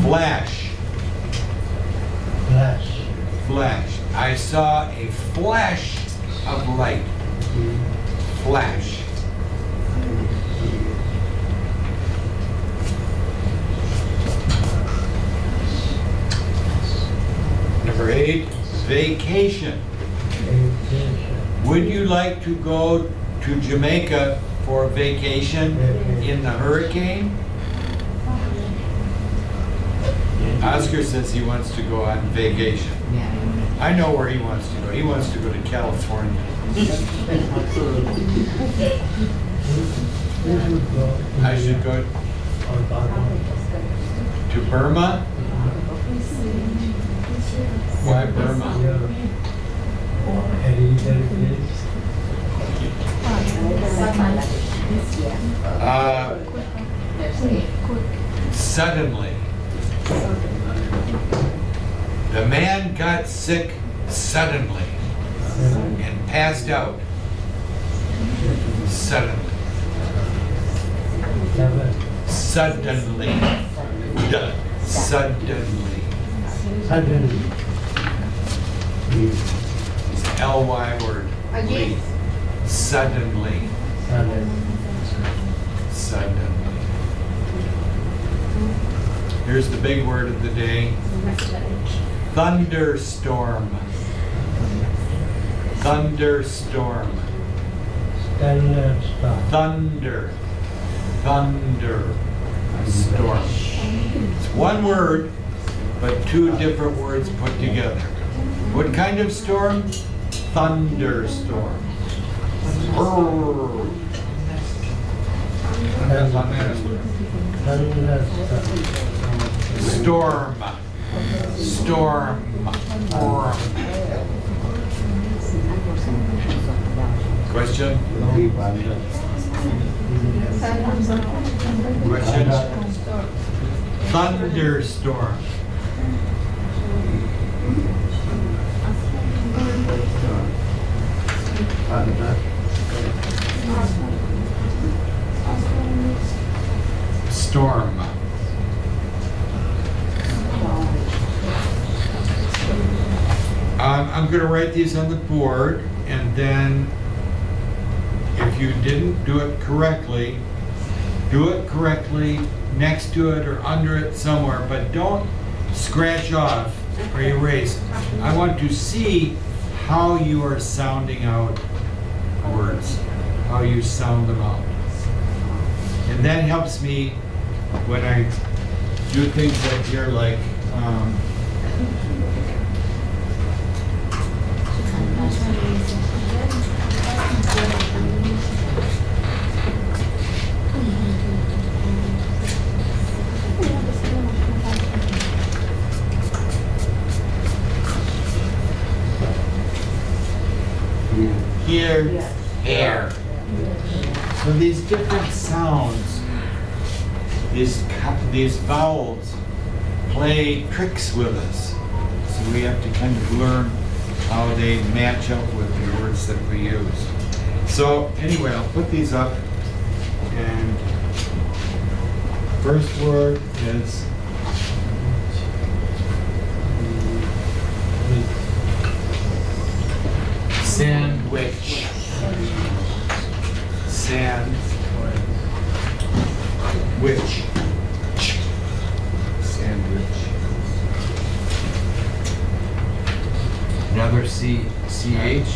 Flash. Flash. I saw a flash of light. Flash. Number 8, vacation. Would you like to go to Jamaica for vacation in the hurricane? Oscar says he wants to go on vacation. I know where he wants to go. He wants to go to California. I should go to Burma? Why Burma? Suddenly. The man got sick suddenly and passed out suddenly. Suddenly. Suddenly. Suddenly. It's an L-Y word. Again. Lee. Suddenly. Suddenly. Suddenly. Here's the big word of the day. Thunderstorm. Thunderstorm. Thunderstorm. Thunder. Thunder. Storm. It's one word, but two different words put together. What kind of storm? Thunderstorm. Brrr. Storm. Storm. Storm. Question? Question? Thunderstorm. Storm. I'm going to write these on the board, and then if you didn't do it correctly next to it or under it somewhere, but don't scratch off or erase. I want to see how you are sounding out words, how you sound them out. And that helps me when I do things like here, like here, air. So these different sounds, these vowels play tricks with us. So we have to kind of learn how they match up with the words that we use. So anyway, I'll put these up, and first word is sandwich. Sandwich. Sandwich. Another C-C-H.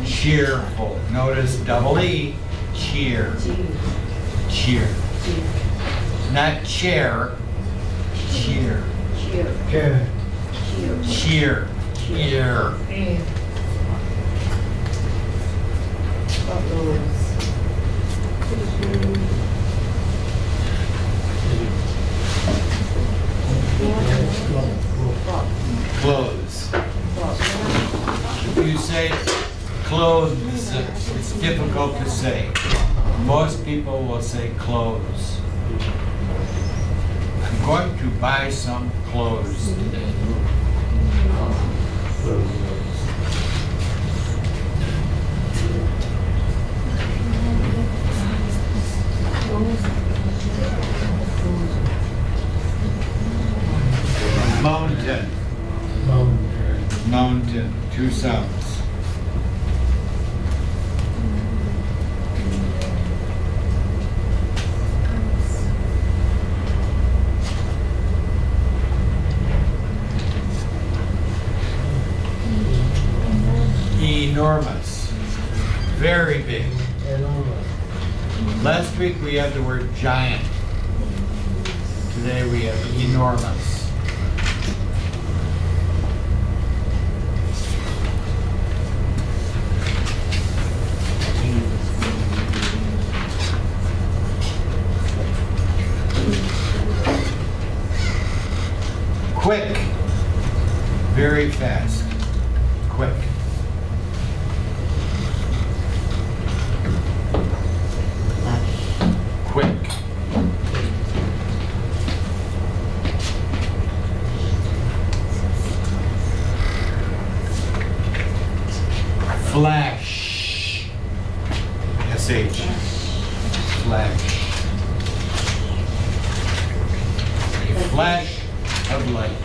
Cheerful. Notice double E. Cheer. Cheer. Not chair. Cheer. Care. Cheer. Cheer. Clothes. If you say clothes, it's difficult to say. Most people will say clothes. I'm going to buy some clothes today. Mountain. Mountain. Mountain. Two sounds. Enormous. Very big. Enormous. Last week we had the word giant. Today we have enormous. Quick. Very fast. Quick. Quick. Flash. S-H. Flash. A flash of light.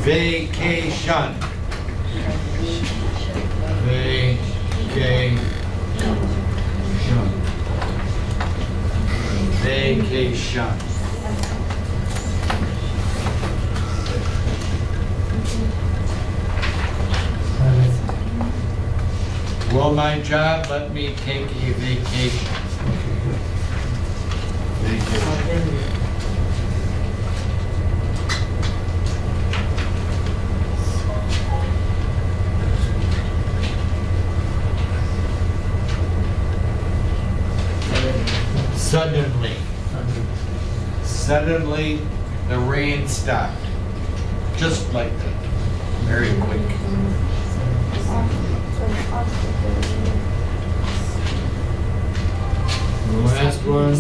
Vacation. Vacation. Vacation. Will my job let me take a vacation? Vacation. Suddenly. Suddenly, the rain stopped. Just like that. Very quick. The last one.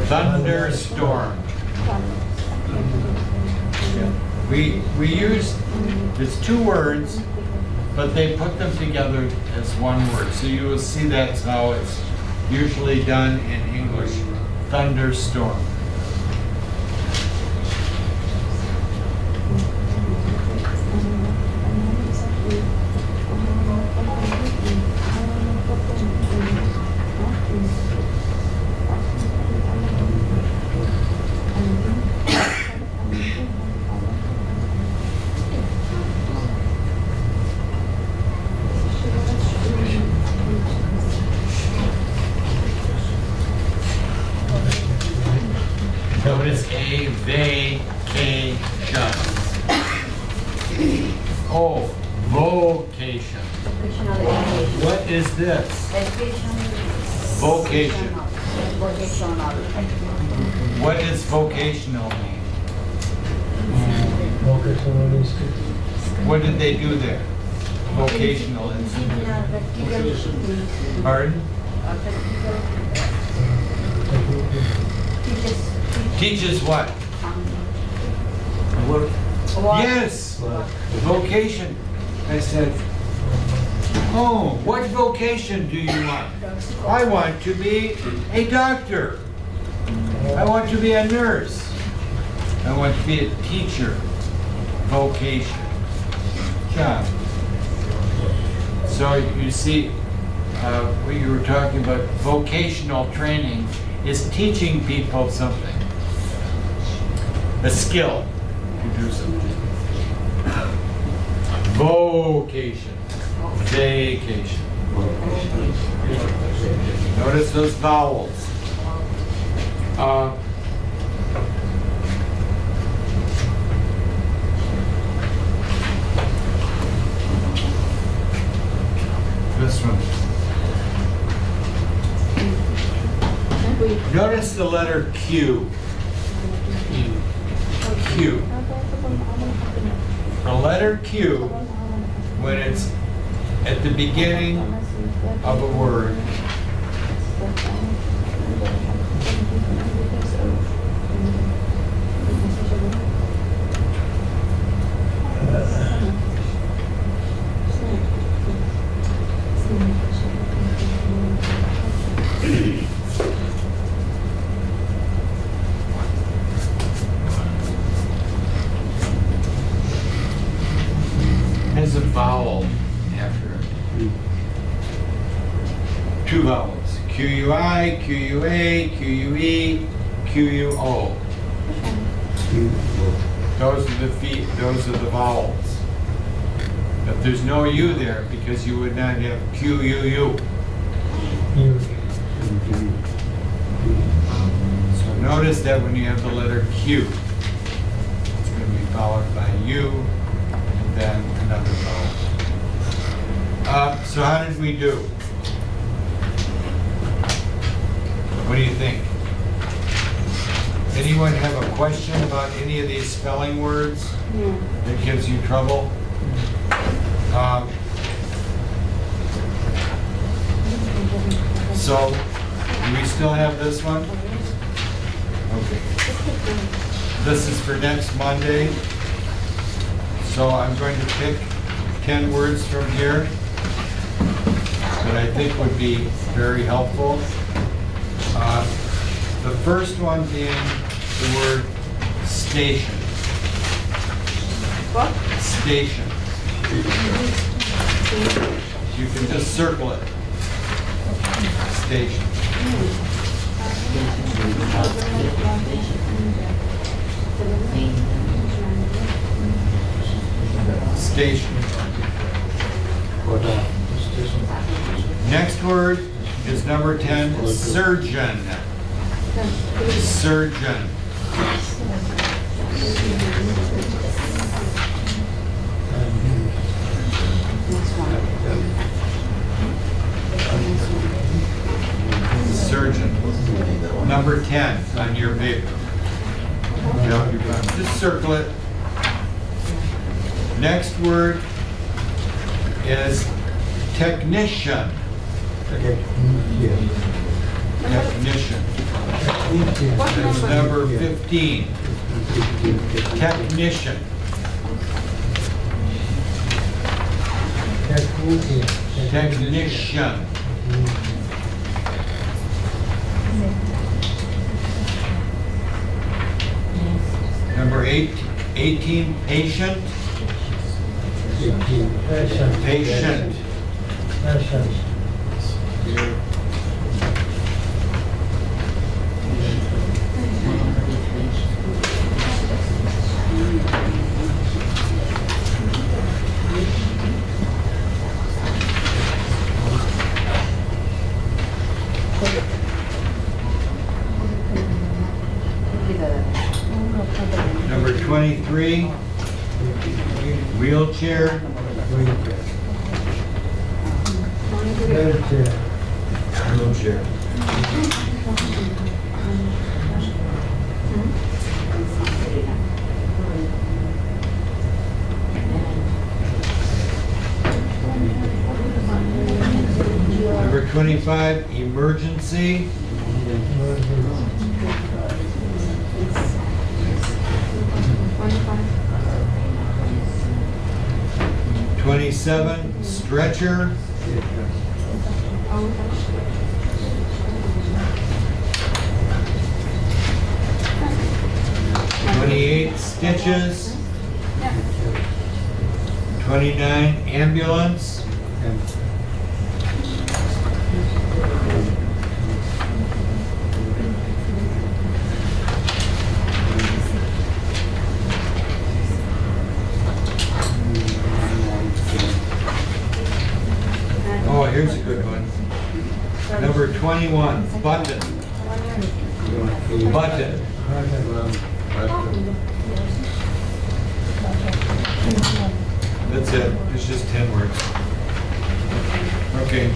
Thunderstorm. We use, it's two words, but they put them together as one word. So you will see that's how it's usually done in English. Thunderstorm. Notice a vacation. Oh, vocation. What is this? Vocation. What does vocational mean? Vocational institute. What did they do there? Vocational institute. Pardon? Teaches what? Yes, vocation. I said, oh, what vocation do you want? I want to be a doctor. I want to be a nurse. I want to be a teacher. Vocation. Job. So you see, what you were talking about, vocational training is teaching people something. A skill to do something. Vocation. Vacation. Notice those vowels. This one. Notice the letter Q. Q. The letter Q, when it's at the beginning of a word, has a vowel after it. Two vowels. Q-U-I, Q-U-A, Q-U-E, Q-U-O. Those are the vowels. But there's no U there because you would not have Q-U-U. So notice that when you have the letter Q, it's going to be followed by U and then another vowel. So how did we do? What do you think? Anyone have a question about any of these spelling words that gives you trouble? So, do we still have this one? Okay. This is for next Monday. So I'm going to pick 10 words from here that I think would be very helpful. The first one being the word station. What? Station. You can just circle it. Station. Station. Next word is number 10, surgeon. Surgeon. Surgeon. Number 10 on your paper. Yep, you're fine. Just circle it. Next word is technician. Technician. What That's number? number 15. Technician. Technician. Number 18, patient. Patient. Number 23, wheelchair. Wheelchair. Number 25, emergency. 27, stretcher. 28, stitches. 29, ambulance. Oh, here's a good one. Number 21, button. Button. That's it. It's just 10 words. Okay.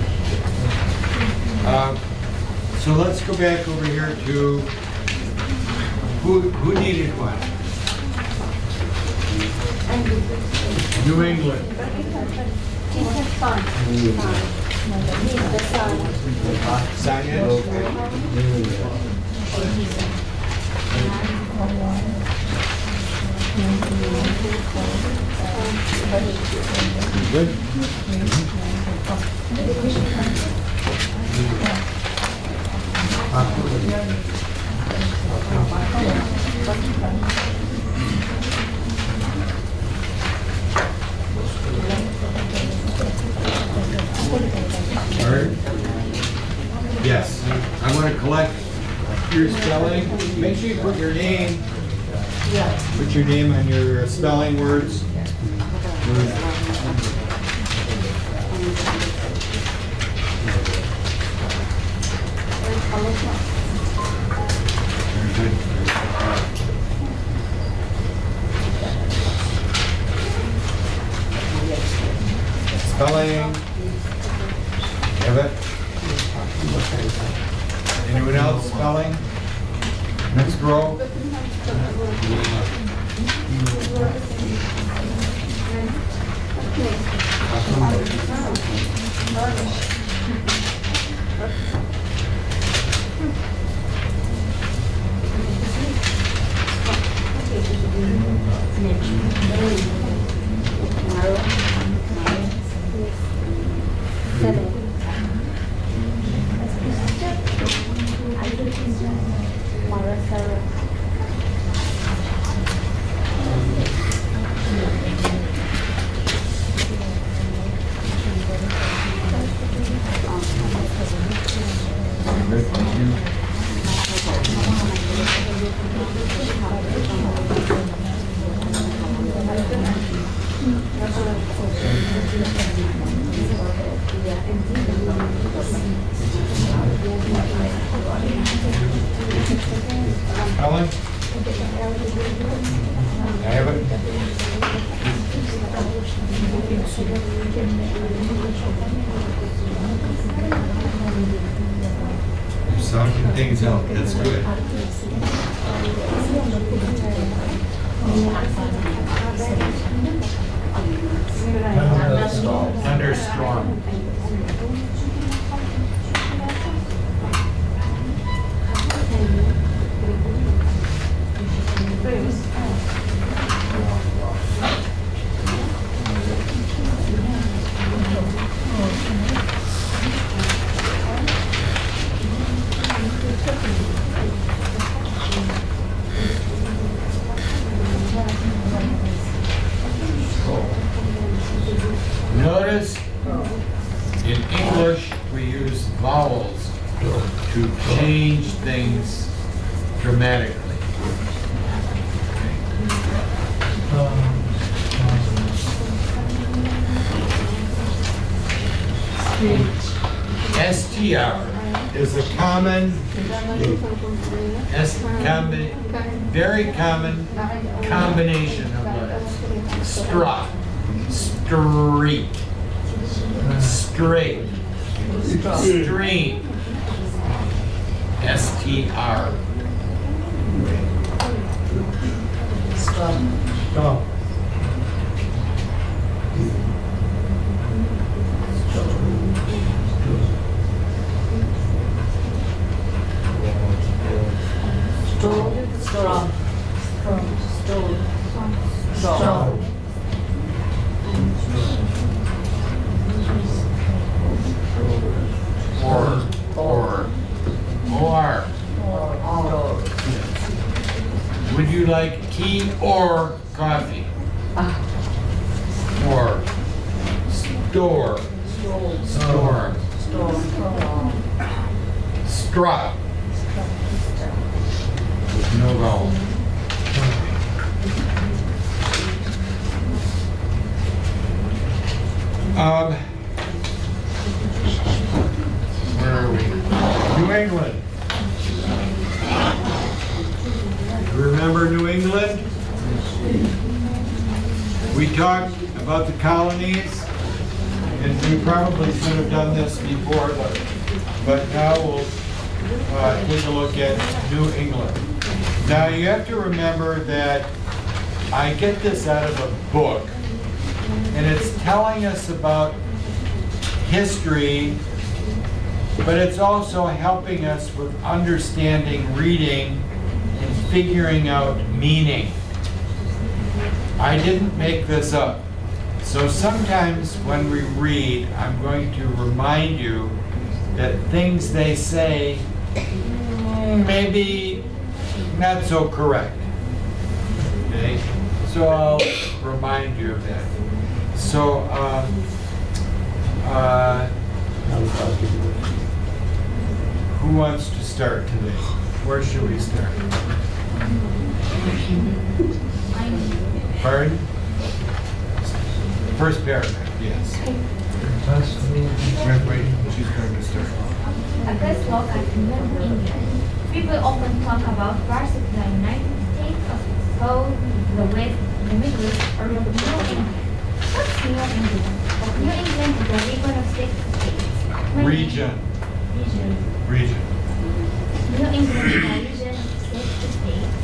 So let's go back over here to who needed one? New England. Signage. Good. All right. Yes, I want to collect your spelling. Make sure you put your name. Put your name on your spelling words. Very good. Spelling. Have it? Anyone else spelling? Next row. Good, thank you. Helen? I have it. You're sounding things out, that's good. Thunderstorm. Notice in English we use vowels to change things dramatically. STR is a very common combination of letters. Struck, streak, straight, stream, STR. Stop. Strong. Stop. Or. Would you like tea or coffee? Or store. Storm. Struck. With no vowel. Where are we? New England. Remember New England? We talked about the colonies, and we probably should have done this before, but now we'll take a look at New England. Now you have to remember that I get this out of a book, and it's telling us about history, but it's also helping us with understanding reading and figuring out meaning. I didn't make this up. So sometimes when we read, I'm going to remind you that things they say maybe not so correct. Okay? So I'll remind you of that. So, who wants to start today? Where should we start? Pardon? First paragraph, yes. Wait, she's going to start. Let's look at New England. People often talk about parts of the United States as South, the West, the Midwest, or New England. What's New England? New England is a region of 6 states. Region. Region. New England is a region of 6 states.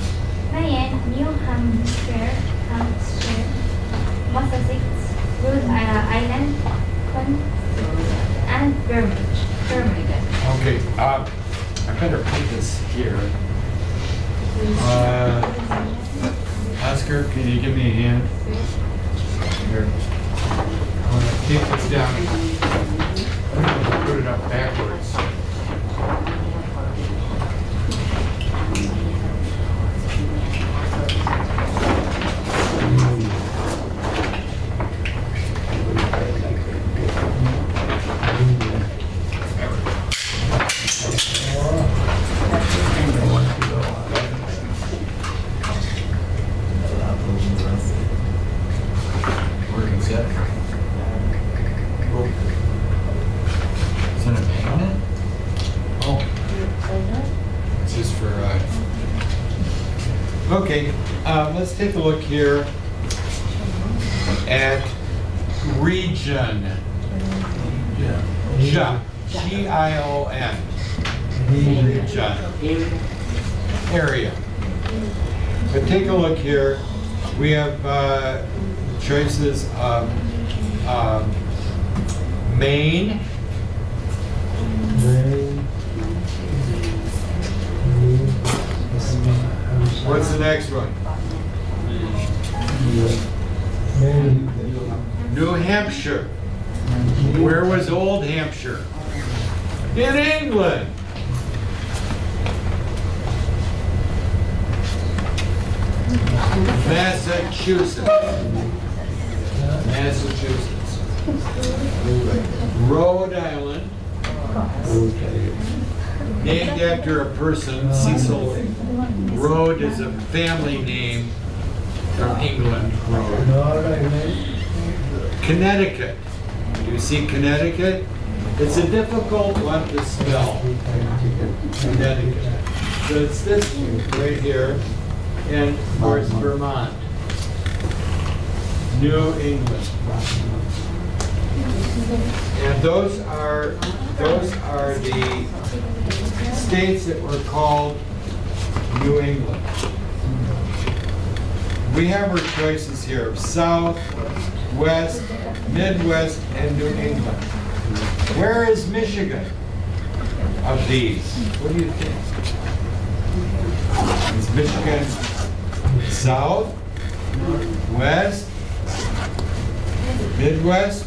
Maine, New Hampshire, Massachusetts, Rhode Island, and Vermont. Okay, I'm better put this here. Oscar, can you give me a hand? Here. I want to keep this down. I'm going to put it up backwards. Where is that? Is that a magnet? Oh. It's just for, okay, let's take a look here at region. G-I-O-N. Region. Area. But take a look here. We have choices of Maine, what's the next one? New Hampshire. Where was Old Hampshire? In England. Massachusetts. Massachusetts. Rhode Island. Named after a person, Cecil. Rhode is a family name from England. Rhode. Connecticut. Do you see Connecticut? It's a difficult one to spell. Connecticut. So it's this right here. And of course, Vermont. New England. And those are the states that were called New England. We have our choices here of South, West, Midwest, and New England. Where is Michigan of these? What do you think? Is Michigan South, West, Midwest,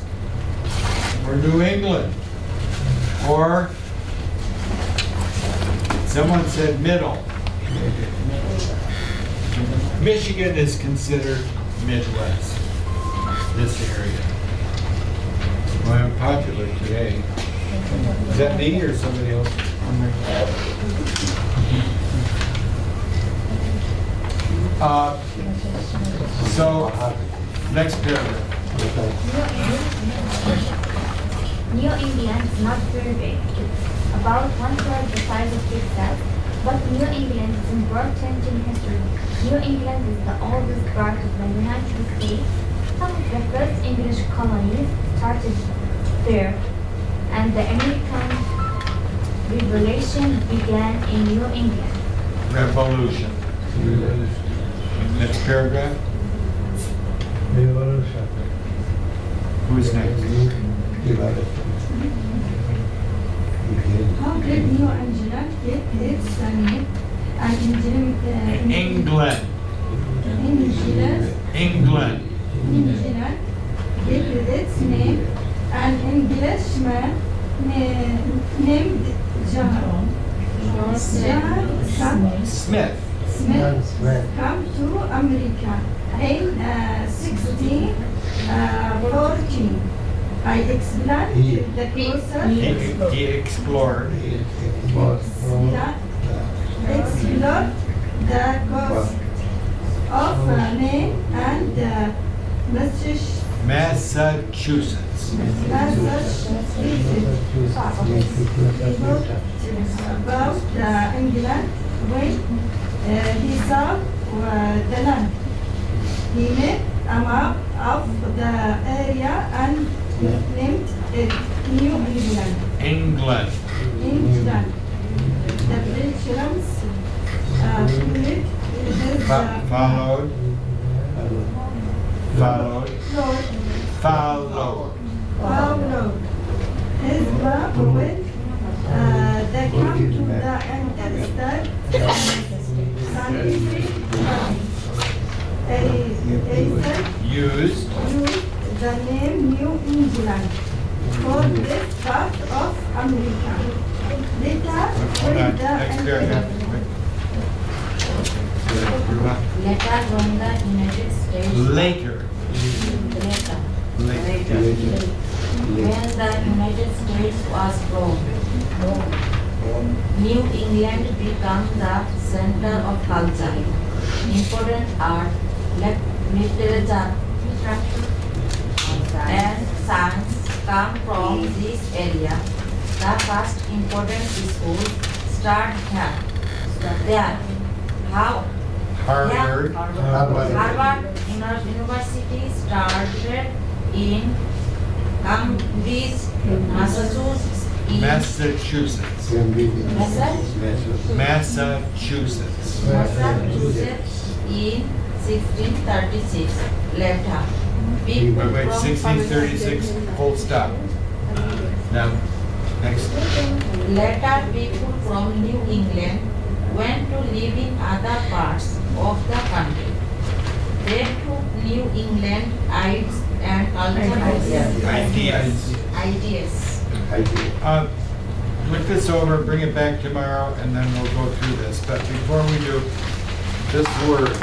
or New England? Or someone said middle. Michigan is considered Midwest, this area. Well, I'm popular today. Is that me or somebody else? So, next paragraph. New England is not very big. It's about 1/3 the size of Texas, but New England is important in history. New England is the oldest part of the United States. Some of the first English colonies started there, and the American Revolution began in New England. Revolution. Next paragraph. Who's next? How did New England get its name? And England. England England. gave its name. An Englishman named John Smith. Smith come to America in 1614. I explained the process. He explored. Explored the coast of name and Massachusetts. about England when he saw the land. He made a map of the area and named it New England. England. England. The Britons Followed. his map when they come to the used Use the name New England for this part of America. Later, Hold on, when the next paragraph. Later when the United States. Later. Later. Later. When the United States was formed, New England became the center of culture. Important art, literature, and science come from this area. The first important school started here. There. How? Harvard. Harvard University started in Cambridge, Massachusetts. Massachusetts. Massachusetts in 1636. Later, people Wait, from 1636, full stop. Now, next. Later, people from New England went to live in other parts of the country. They took New England ideas and cultural ideas. Look this over, bring it back tomorrow, and then we'll go through this. But before we do, this word.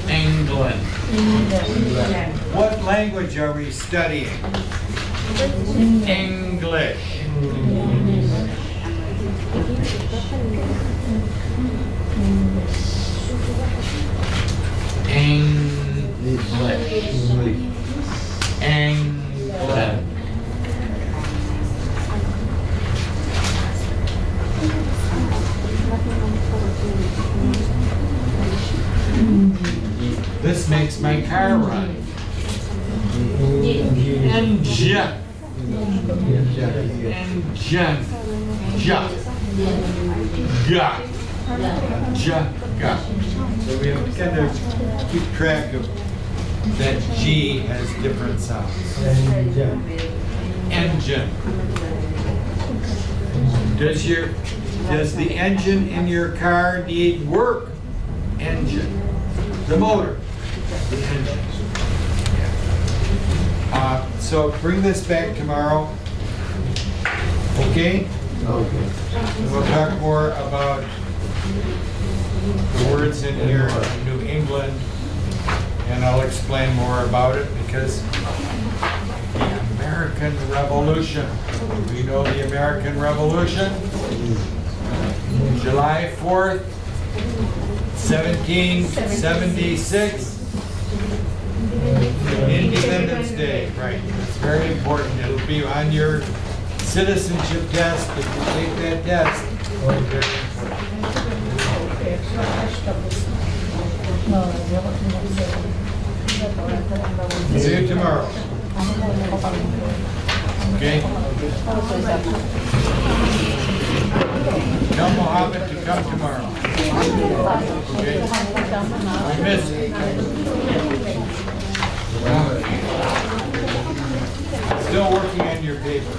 England. England. What language are we studying? English. English. England. This makes my car run. Engine. Engine. Ja. Ga. Ja. Ga. So we have to kind of keep track of that G has different sounds. Engine. Does the engine in your car need work? Engine. The motor. The engine. So bring this back tomorrow. Okay? Okay. And we'll talk more about the words in here in New England, and I'll explain more about it because the American Revolution. We know the American Revolution. July 4th, 1776. Independence Day, right. It's very important. It'll be on your citizenship test. If you take that test, very important. See you tomorrow. Okay? Tell Mohammed to come tomorrow. Okay? I miss you. Still working on your paper.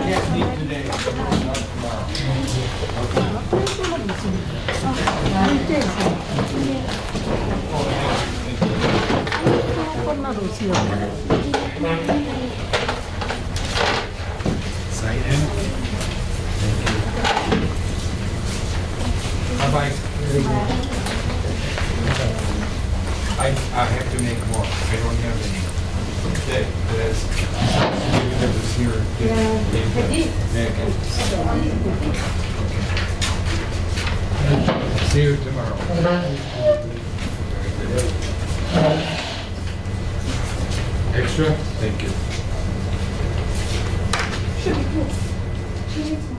Can't meet today, not tomorrow. Sign in. Bye-bye. I have to make more. I don't have any. Okay, that's that was here. See you tomorrow. Extra? Thank you. should be true.